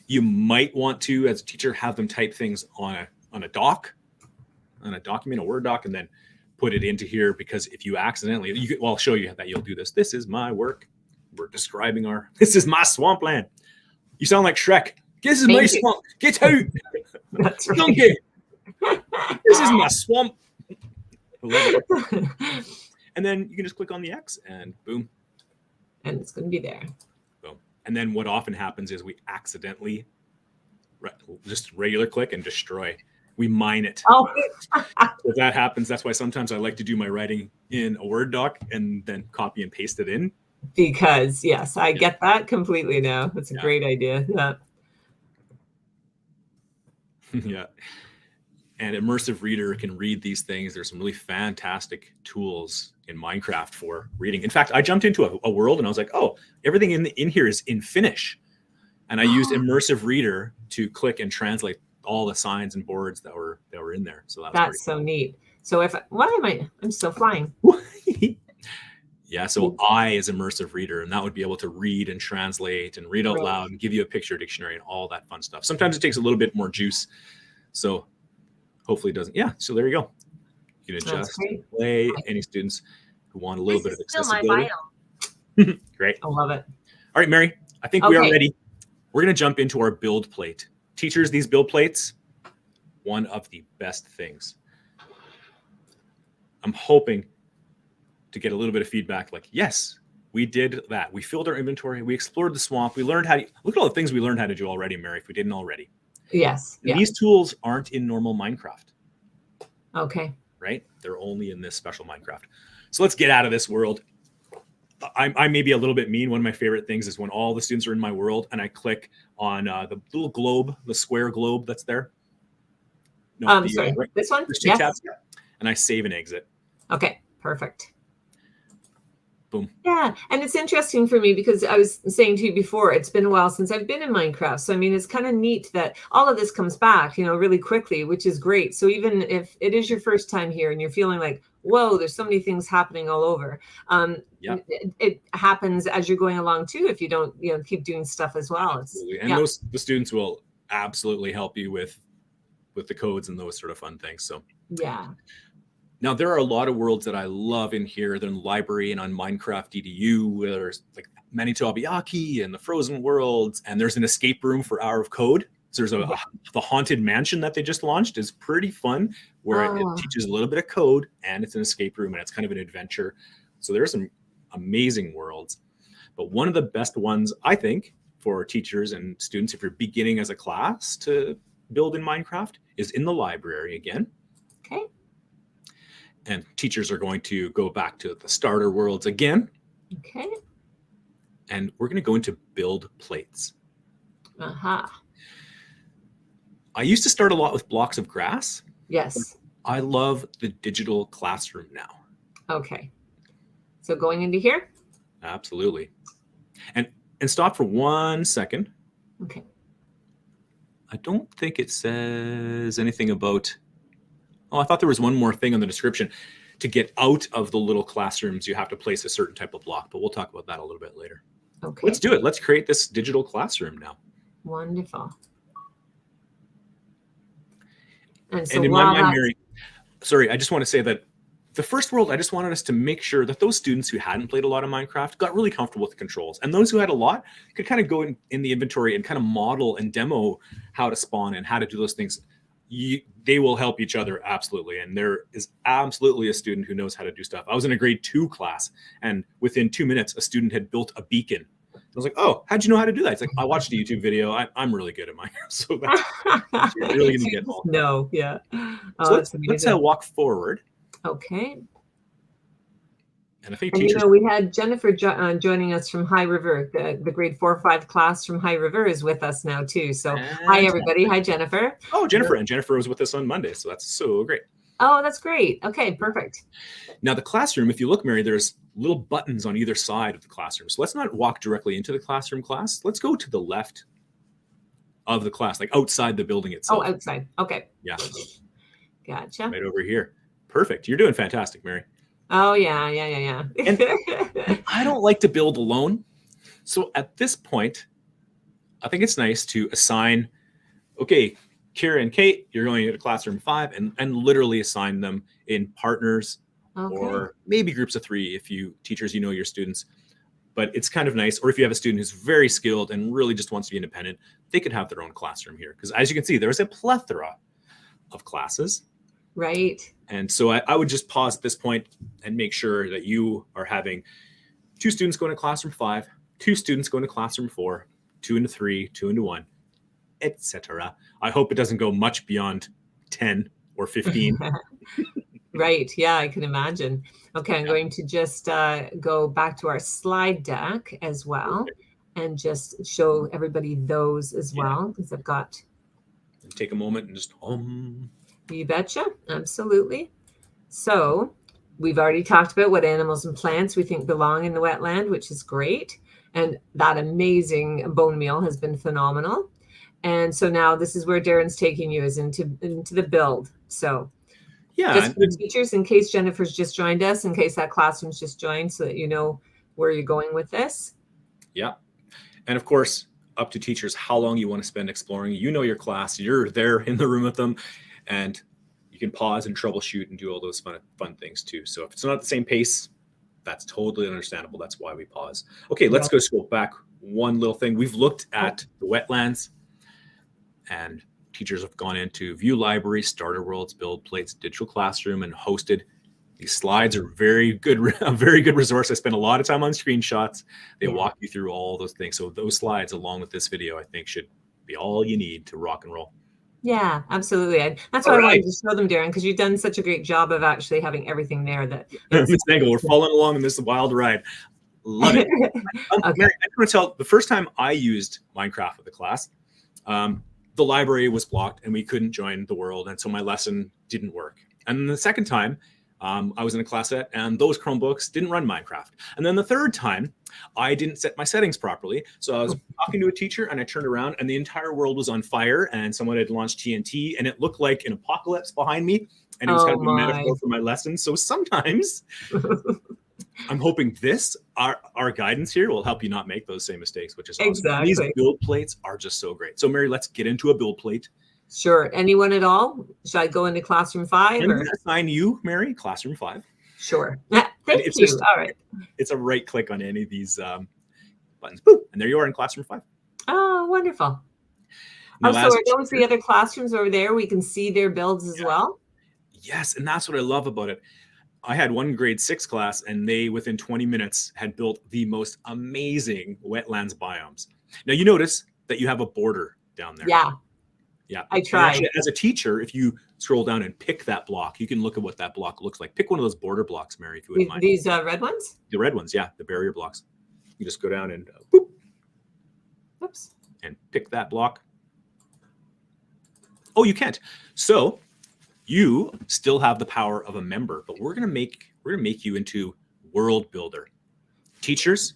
You might want to, as a teacher, have them type things on a document, a Word doc, and then put it into here, because if you accidentally, I'll show you that you'll do this. This is my work. We're describing this is my swampland. You sound like Shrek. This is my swamp. Get out. That's right. Donkey. This is my swamp. I love it. And then you can just click on the X and boom. And it's going to be there. Boom. And then what often happens is we accidentally just regular click and destroy. We mine it. Oh. If that happens, that's why sometimes I like to do my writing in a Word doc and then copy and paste it in. Because, yes, I get that completely now. That's a great idea. Yeah. Yeah. And Immersive Reader can read these things. There's some really fantastic tools in Minecraft for reading. In fact, I jumped into a world and I was like, oh, everything in here is in Finnish. And I used Immersive Reader to click and translate all the signs and boards that were in there. So that's so neat. So I'm still flying. Yeah, so I is Immersive Reader, and that would be able to read and translate and read out loud and give you a picture dictionary and all that fun stuff. Sometimes it takes a little bit more juice. So hopefully it doesn't. Yeah, so there you go. You can adjust, play. Any students who want a little bit of accessibility. Still my Great. I love it. All right, Mary, I think we are ready. We're going to jump into our build plate. Teachers, these build plates, one of the best things. I'm hoping to get a little bit of feedback like, yes, we did that. We filled our inventory. We explored the swamp. We learned look at all the things we learned how to do already, Mary, if we didn't already. Yes. And these tools aren't in normal Minecraft. Okay. Right? They're only in this special Minecraft. So let's get out of this world I may be a little bit mean. One of my favorite things is when all the students are in my world and I click on the little globe, the square globe that's there. No, Sorry, right, this one? there's two Yes. tabs, and I save and exit. Okay, perfect. Boom. Yeah, and it's interesting for me because I was saying to you before, it's been a while since I've been in Minecraft. So I mean, it's kind of neat that all of this comes back, really quickly, which is great. So even if it is your first time here and you're feeling like, whoa, there's so many things happening all over, Yeah, it happens as you're going along too. If you don't, keep doing stuff as well. absolutely. And the students will absolutely help you with the codes and those sort of fun things. So yeah. now there are a lot of worlds that I love in here. They're in the library and on Minecraft EDU. There's like Manito Abiaki and the Frozen Worlds, and there's an escape room for Hour of Code. So there's the Haunted Mansion that they just launched is pretty fun, where it teaches a little bit of code and it's an escape room and it's kind of an adventure. So there's some amazing worlds. But one of the best ones, I think, for teachers and students, if you're beginning as a class to build in Minecraft, is in the library again. Okay. And teachers are going to go back to the starter worlds again. Okay. And we're going to go into build plates. I used to start a lot with blocks of grass. Yes. I love the digital classroom now. Okay. So going into here? Absolutely. And stop for 1 second. Okay. I don't think it says anything about... Oh, I thought there was one more thing on the description. To get out of the little classrooms, you have to place a certain type of block, but we'll talk about that a little bit later. Okay. Let's do it. Let's create this digital classroom now. Wonderful. And so and in my mind, Mary, sorry, I just want to say that the first world, I just wanted us to make sure that those students who hadn't played a lot of Minecraft got really comfortable with the controls. And those who had a lot could kind of go in the inventory and kind of model and demo how to spawn and how to do those things. They will help each other, absolutely. And there is absolutely a student who knows how to do stuff. I was in a grade 2 class, and within 2 minutes, a student had built a beacon. I was like, oh, how'd you know how to do that? It's like, I watched a YouTube video. I'm really good at Minecraft. So that's you're really going to get all. No, yeah. So let's walk forward. Okay. And I think we had Jennifer joining us from High River. The grade 4 or 5 class from High River is with us now too. So hi everybody. Hi Jennifer. Oh, Jennifer. And Jennifer was with us on Monday. So that's so great. Oh, that's great. Okay, perfect. Now the classroom, if you look, Mary, there's little buttons on either side of the classroom. So let's not walk directly into the classroom class. Let's go to the left of the class, like outside the building itself. Oh, outside. Okay. Yeah. Gotcha. Right over here. Perfect. You're doing fantastic, Mary. Oh, yeah. And I don't like to build alone. So at this point, I think it's nice to assign, okay, Kira and Kate, you're going into classroom 5 and literally assign them in partners or maybe groups of 3 if you teachers, your students. But it's kind of nice. Or if you have a student who's very skilled and really just wants to be independent, they could have their own classroom here. Because as you can see, there's a plethora of classes. Right. And so I would just pause at this point and make sure that you are having 2 students going to classroom 5, 2 students going to classroom 4, 2 into 3, 2 into 1, etc. I hope it doesn't go much beyond 10 or 15. Right. Yeah, I can imagine. Okay, I'm going to just go back to our slide deck as well and just show everybody those as well, because I've got... Take a moment and just... You betcha. Absolutely. So we've already talked about what animals and plants we think belong in the wetland, which is great. And that amazing bone meal has been phenomenal. And so now this is where Darren's taking you, is into the build. So just for the teachers, in case Jennifer's just joined us, in case that classroom's just joined, so that you know where you're going with this. Yeah. And of course, up to teachers, how long you want to spend exploring. You know your class, you're there in the room with them. And you can pause and troubleshoot and do all those fun things too. So if it's not at the same pace, that's totally understandable. That's why we pause. Okay, let's go scroll back one little thing. We've looked at the wetlands, and teachers have gone into View Library, Starter Worlds, Build Plates, Digital Classroom, and hosted. These slides are a very good resource. I spent a lot of time on screenshots. They walk you through all those things. So those slides, along with this video, I think should be all you need to rock and roll. Yeah, absolutely. That's why I wanted to show them, Darren, because you've done such a great job of actually having everything there. That Miss Engel, we're following along in this wild ride. Love it. Okay. Mary, I want to tell the first time I used Minecraft with the class, the library was blocked and we couldn't join the world. And so my lesson didn't work. And then the second time, I was in a class set and those Chromebooks didn't run Minecraft. And then the third time, I didn't set my settings properly. So I was talking to a teacher and I turned around and the entire world was on fire and someone had launched TNT and it looked like an apocalypse behind me. And it was kind of a metaphor for my lesson. So sometimes I'm hoping our guidance here will help you not make those same mistakes, which is awesome. Exactly. These build plates are just so great. So Mary, let's get into a build plate. Sure. Anyone at all? Should I go into classroom 5? I'm going to assign you, Mary, classroom 5. Sure. Thank you. All right. It's a right click on any of these buttons. Boop, and there you are in classroom 5. Oh, wonderful. Now, so are those the other classrooms over there? We can see their builds as well? Yes, and that's what I love about it. I had one grade 6 class, and they, within 20 minutes, had built the most amazing wetlands biomes. Now, you notice that you have a border down there. Yeah. Yeah. I tried. Actually, as a teacher, if you scroll down and pick that block, you can look at what that block looks like. Pick one of those border blocks, Mary, if you wouldn't mind. These red ones? The red ones, yeah, the barrier blocks. You just go down and boop. Oops. And pick that block. Oh, you can't. So you still have the power of a member, but we're gonna make you into world builder. Teachers,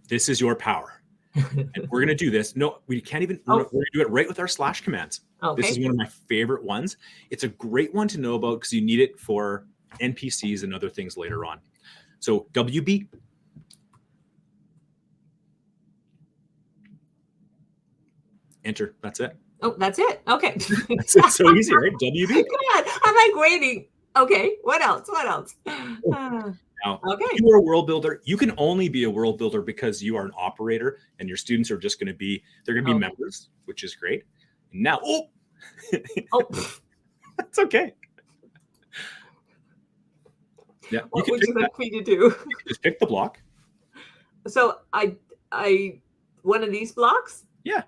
this is your power. And we're gonna do this. No, we can't even. We're gonna do it right with our slash commands. Okay. This is one of my favorite ones. It's a great one to know about because you need it for NPCs and other things later on. So WB. Enter. That's it. Oh, that's it. Okay. It's so easy, right? WB. God, I'm like waiting. Okay. What else? What else? Now, okay. if you are a world builder, you can only be a world builder because you are an operator and your students are just going to be, they're going to be members, which is great. Now, that's okay. Yeah. What would you like me to do? You can just pick the block. So one of these blocks? Yeah.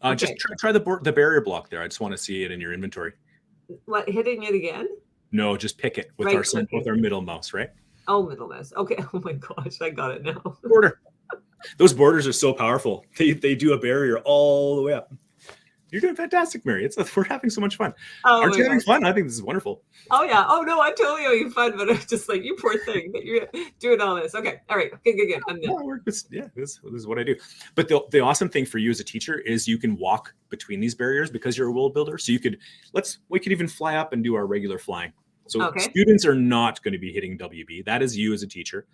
Okay. Just try the barrier block there. I just want to see it in your inventory. What, hitting it again? No, just pick it with our middle mouse, right? Oh, middle mouse. Okay. Oh my gosh, I got it now. Border. Those borders are so powerful. They do a barrier all the way up. You're doing fantastic, Mary. We're having so much fun. Aren't you having fun? I think this is wonderful. Oh yeah. Oh no, I'm totally having fun, but I'm just like, you poor thing that you're doing all this. Okay. All right. Good. I'm done. This is what I do. But the awesome thing for you as a teacher is you can walk between these barriers because you're a world builder. So we could even fly up and do our regular flying. So students are not going to be hitting WB. That is you as a teacher.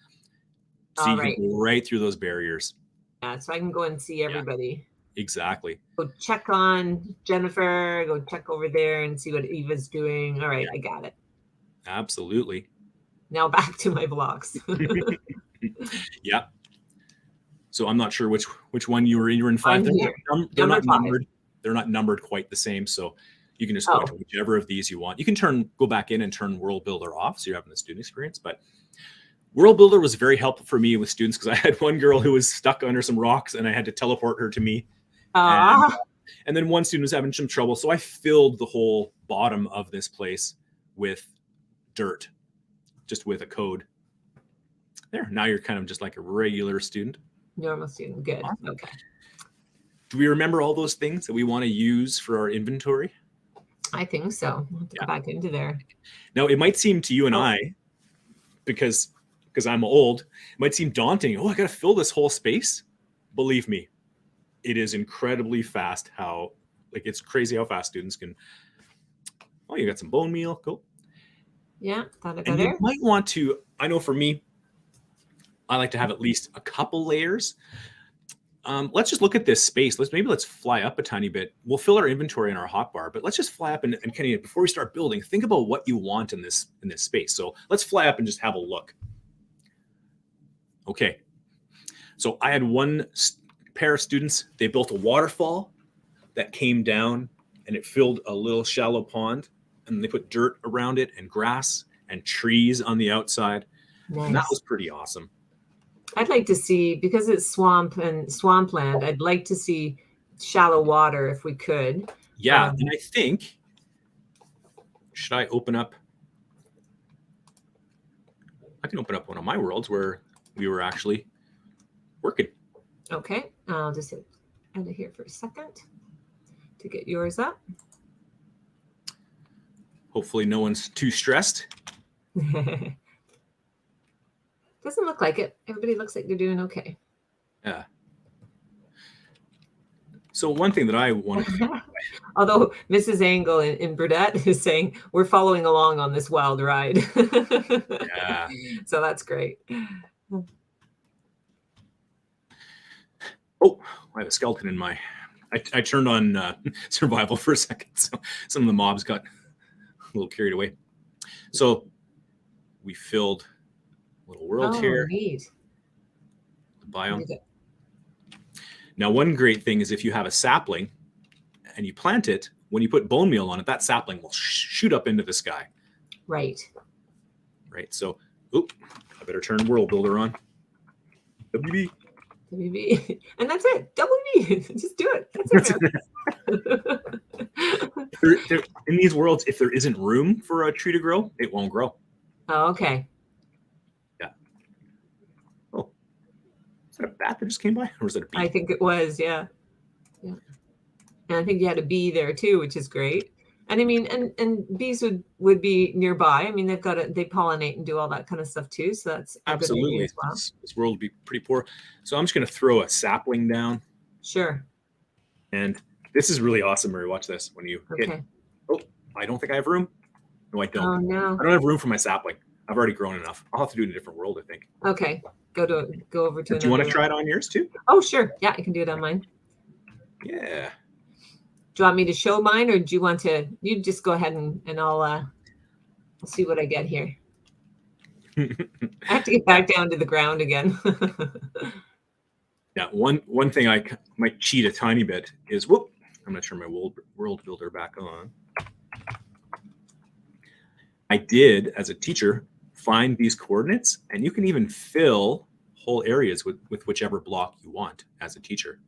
So you can go right through those barriers. Yeah. So I can go and see everybody. Yeah. Exactly. Go check on Jennifer, go check over there and see what Eva's doing. All right, I got it. Absolutely. Now back to my blocks. Yeah. So I'm not sure which one you were in. You were in 5. They're not numbered. They're not numbered quite the same. So you can just go to whichever of these you want. You can go back in and turn World Builder off so you're having the student experience. But World Builder was very helpful for me with students because I had one girl who was stuck under some rocks and I had to teleport her to me. And then one student was having some trouble. So I filled the whole bottom of this place with dirt, just with a code. There, now you're kind of just like a regular student. Normal student, good. Awesome. Okay. Do we remember all those things that we want to use for our inventory? I think so. We'll have to go back into there. Now, it might seem to you and I, because I'm old, it might seem daunting. Oh, I got to fill this whole space. Believe me, it is incredibly fast it's crazy how fast students can. Oh, you got some bone meal. Cool. Yeah, thought I'd go there. You might want to, I know for me, I like to have at least a couple layers. Let's just look at this space. Let's fly up a tiny bit. We'll fill our inventory in our hotbar, but let's just fly up and kind of, before we start building, think about what you want in this space. So let's fly up and just have a look. Okay. So I had one pair of students. They built a waterfall that came down and it filled a little shallow pond, and they put dirt around it and grass and trees on the outside. Nice. And that was pretty awesome. I'd like to see, because it's swamp and swampland, I'd like to see shallow water if we could. Yeah, and I think, should I open up? I can open up one of my worlds where we were actually working. Okay, I'll just hit out of here for a second to get yours up. Hopefully no one's too stressed. Doesn't look like it. Everybody looks like they're doing okay. Yeah. So one thing that I wanted to Although Mrs. Angle in Burdett is saying we're following along on this wild ride. Yeah. So that's great. Oh, I have a skeleton in my. I turned on survival for a second, so some of the mobs got a little carried away. So we filled a little world here. Neat. The biome. Now, one great thing is if you have a sapling and you plant it, when you put bone meal on it, that sapling will shoot up into the sky. Right. Right. So, I better turn World Builder on. WB. WB. And that's it. WB. Just do it. That's it. In these worlds, if there isn't room for a tree to grow, it won't grow. Oh, okay. Yeah. Oh, is that a bat that just came by, or was it a bee? I think it was, yeah. And I think you had a bee there too, which is great. And I mean, and bees would be nearby. I mean, they pollinate and do all that kind of stuff too. So that's absolutely as well. This world would be pretty poor. So I'm just going to throw a sapling down. Sure. And this is really awesome, Mary. Watch this. When you hit. Oh, I don't think I have room. No, I don't. Oh no. I don't have room for my sapling. I've already grown enough. I'll have to do it in a different world, I think. Okay. Go over to. Do you want to try it on yours too? Oh, sure. Yeah, I can do it on mine. Yeah. Do you want me to show mine, or do you want to? You just go ahead and I'll see what I get here. I have to get back down to the ground again. Yeah. One thing I might cheat a tiny bit is I'm going to turn my world builder back on. I did, as a teacher, find these coordinates, and you can even fill whole areas with whichever block you want as a teacher.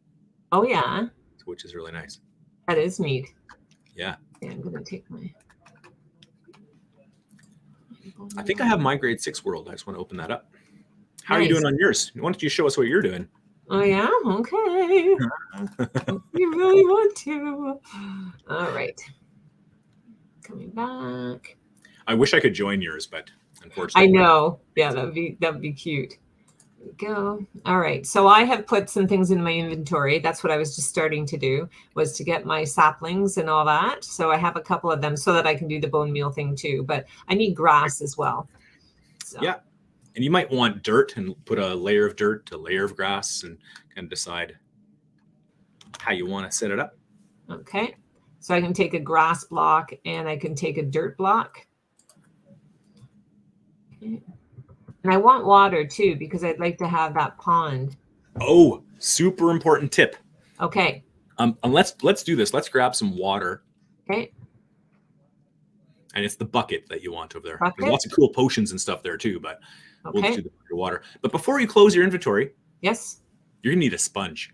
Oh yeah. Which is really nice. That is neat. Yeah. I'm going to take my. I think I have my grade 6 world. I just want to open that up. How are you doing on yours? Why don't you show us what you're doing? Oh yeah. Okay. You really want to? All right. Coming back. I wish I could join yours, but unfortunately. I know. Yeah, that'd be cute. There we go. All right. So I have put some things in my inventory. That's what I was just starting to do, was to get my saplings and all that. So I have a couple of them so that I can do the bone meal thing too. But I need grass as well. So. Yeah. And you might want dirt and put a layer of dirt, a layer of grass, and kind of decide how you want to set it up. Okay. So I can take a grass block and I can take a dirt block. Okay. And I want water too, because I'd like to have that pond. Oh, super important tip. Okay. Let's do this. Let's grab some water. Okay. And it's the bucket that you want over there. Bucket? There's lots of cool potions and stuff there too, but okay. We'll just do the water. But before you close your inventory, yes, you're gonna need a sponge.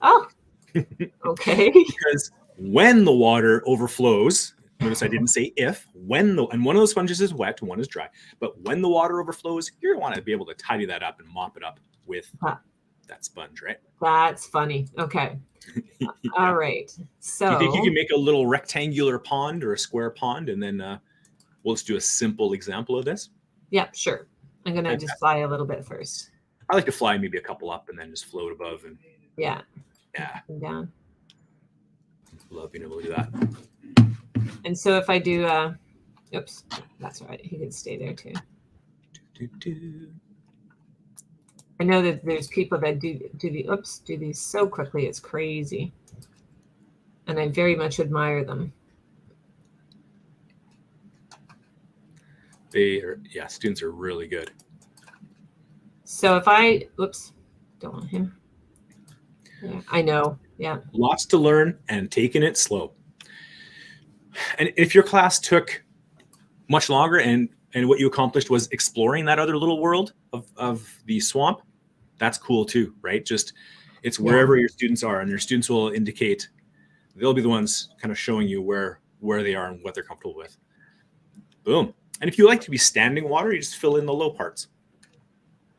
Oh, okay. Because when the water overflows, notice I didn't say if, and one of those sponges is wet, one is dry. But when the water overflows, you're going to want to be able to tidy that up and mop it up with that sponge, right? That's funny. Okay. Yeah. All right. So you think you can make a little rectangular pond or a square pond, and then we'll just do a simple example of this? Yeah, sure. I'm going to just fly a little bit first. I like to fly maybe a couple up and then just float above. And yeah. Down. Love being able to do that. And so if I do, oops, that's all right. He can stay there too. I know that there's people that do these so quickly. It's crazy. And I very much admire them. Students are really good. So if I, don't want him. Yeah, I know. Yeah. Lots to learn and taking it slow. And if your class took much longer and what you accomplished was exploring that other little world of the swamp, that's cool too, right? Just it's wherever your students are, and your students will indicate, they'll be the ones kind of showing you where they are and what they're comfortable with. Boom. And if you like to be standing water, you just fill in the low parts.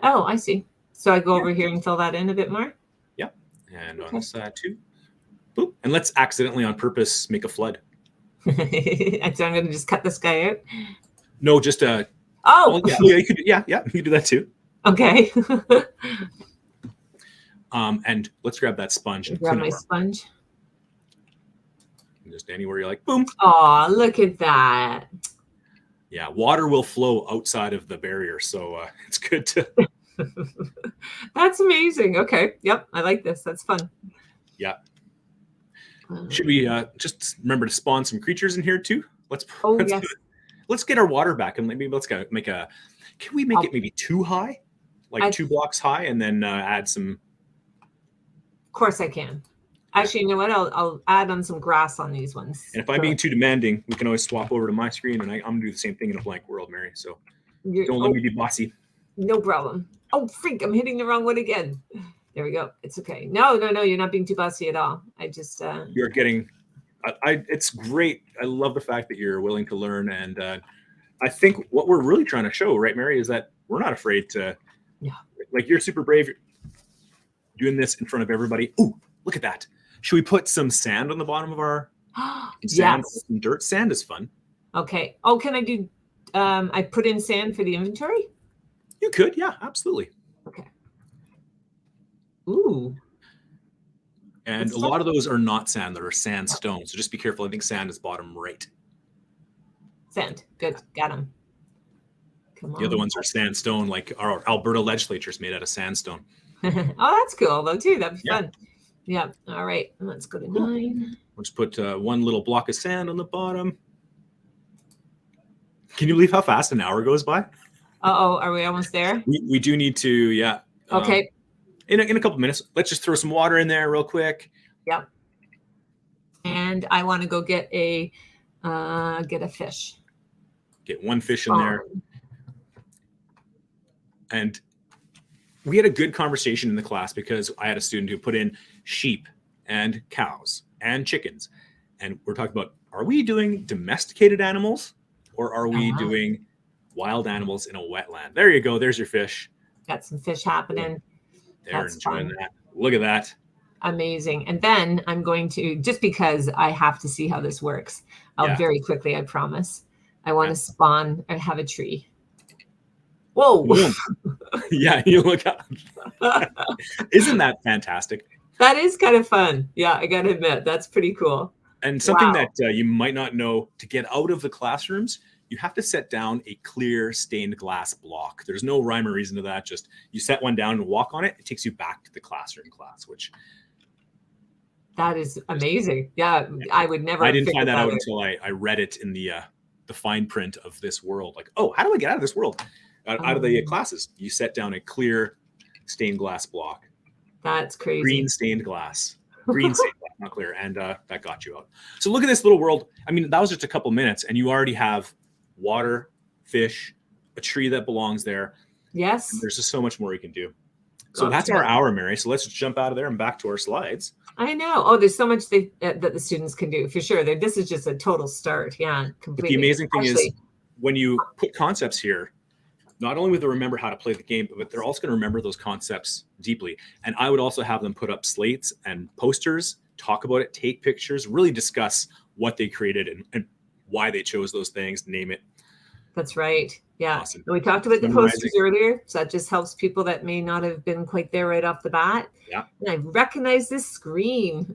Oh, I see. So I go over here and fill that in a bit more. Yep. And on Okay. this side too. Boop. And let's accidentally on purpose make a flood. So I'm going to just cut this guy out. No, just Oh, yeah, you could, yeah, you could do that too. Okay. And let's grab that sponge and Grab clean my up our, sponge. just anywhere you're like, boom. Oh, look at that. Yeah, water will flow outside of the barrier, so it's good to. That's amazing. Okay. Yep. I like this. That's fun. Yeah. Should we just remember to spawn some creatures in here too? Let's Yes. Let's get our water back, and maybe let's make a. Can we make it maybe too high, like 2 blocks high, and then add some? Of course I can. Actually, you know what? I'll add on some grass on these ones. And if I'm being too demanding, we can always swap over to my screen, and I'm gonna do the same thing in a blank world, Mary. So don't let me be bossy. No problem. Oh, freak! I'm hitting the wrong one again. There we go. It's okay. No, you're not being too bossy at all. I just you're getting. It's great. I love the fact that you're willing to learn, and I think what we're really trying to show, right, Mary, is that we're not afraid to. Yeah. Like you're super brave. You're doing this in front of everybody. Ooh, look at that. Should we put some sand on the bottom of our sand? Yes. Some dirt. Sand is fun. Okay. Oh, can I do? I put in sand for the inventory. You could, yeah, absolutely. Okay. Ooh. And a lot of those are not sand; they're sandstone. So just be careful. I think sand is bottom right. Sand. Good. Got him. Come on. The other ones are sandstone, like our Alberta legislature is made out of sandstone. Oh, that's cool though too. That'd be fun. Yeah. All right. Let's go to 9. Let's put one little block of sand on the bottom. Can you believe how fast an hour goes by? Uh-oh, are we almost there? We do need to, yeah. Okay. In a couple minutes, let's just throw some water in there real quick. Yep. And I want to go get a fish. Get one fish in there. And we had a good conversation in the class because I had a student who put in sheep and cows and chickens. And we're talking about, are we doing domesticated animals or are we doing wild animals in a wetland? There you go. There's your fish. Got some fish happening. They're enjoying that. Look at that. Amazing. And then I'm going to, just because I have to see how this works, I'll very quickly, I promise. I want to spawn, I have a tree. Whoa. Yeah, you look up. Isn't that fantastic? That is kind of fun. Yeah, I got to admit, that's pretty cool. And something that you might not know, to get out of the classrooms, you have to set down a clear stained glass block. There's no rhyme or reason to that. Just you set one down and walk on it. It takes you back to the classroom class, which. That is amazing. Yeah, I would never. I didn't find that out until I read it in the fine print of this world. Like, oh, how do I get out of this world? Out of the classes, you set down a clear stained glass block. That's crazy. Green stained glass. Green stained glass, not clear. And that got you out. So look at this little world. I mean, that was just a couple minutes and you already have water, fish, a tree that belongs there. Yes. And there's just so much more you can do. So that's our hour, Mary. So let's just jump out of there and back to our slides. I know. Oh, there's so much that the students can do for sure. This is just a total start. Yeah, completely. But the amazing thing is when you put concepts here, not only will they remember how to play the game, but they're also going to remember those concepts deeply. And I would also have them put up slates and posters, talk about it, take pictures, really discuss what they created and why they chose those things, name it. That's right. Yeah. Awesome. We talked about the posters earlier, so that just helps people that may not have been quite there right off the bat. Yeah. And I recognize this screen.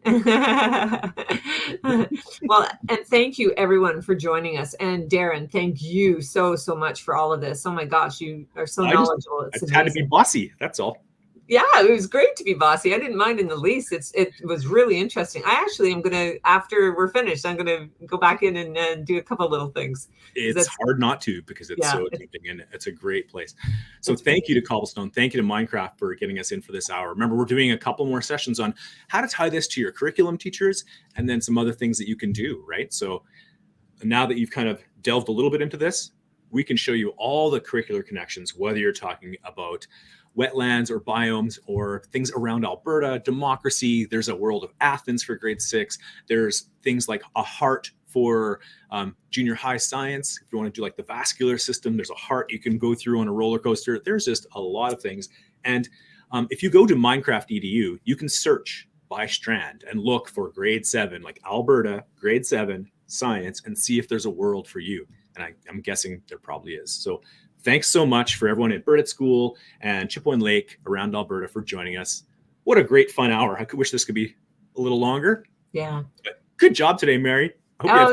Well, and thank you everyone for joining us. And Darren, thank you so much for all of this. Oh my gosh, you are so knowledgeable. I had to be bossy. That's all. Yeah, it was great to be bossy. I didn't mind in the least. It was really interesting. I actually am going to, after we're finished, I'm going to go back in and do a couple little things. It's hard not to because it's so tempting and it's a great place. So thank you to Cobblestone. Thank you to Minecraft for getting us in for this hour. Remember, we're doing a couple more sessions on how to tie this to your curriculum, teachers, and then some other things that you can do, right? So now that you've kind of delved a little bit into this, we can show you all the curricular connections, whether you're talking about wetlands or biomes or things around Alberta, democracy. There's a world of Athens for grade 6. There's things like a heart for junior high science. If you want to do like the vascular system, there's a heart you can go through on a roller coaster. There's just a lot of things. And If you go to Minecraft EDU, you can search by strand and look for grade 7, like Alberta, grade 7 science, and see if there's a world for you. And I'm guessing there probably is. So thanks so much for everyone at Burnett School and Chipewyan Lake around Alberta for joining us. What a great fun hour. I could wish this could be a little longer. Yeah. But good job today, Mary. I hope you had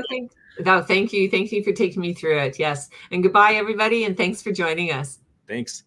fun. Thank you. Thank you for taking me through it. Yes. And goodbye, everybody. And thanks for joining us. Thanks.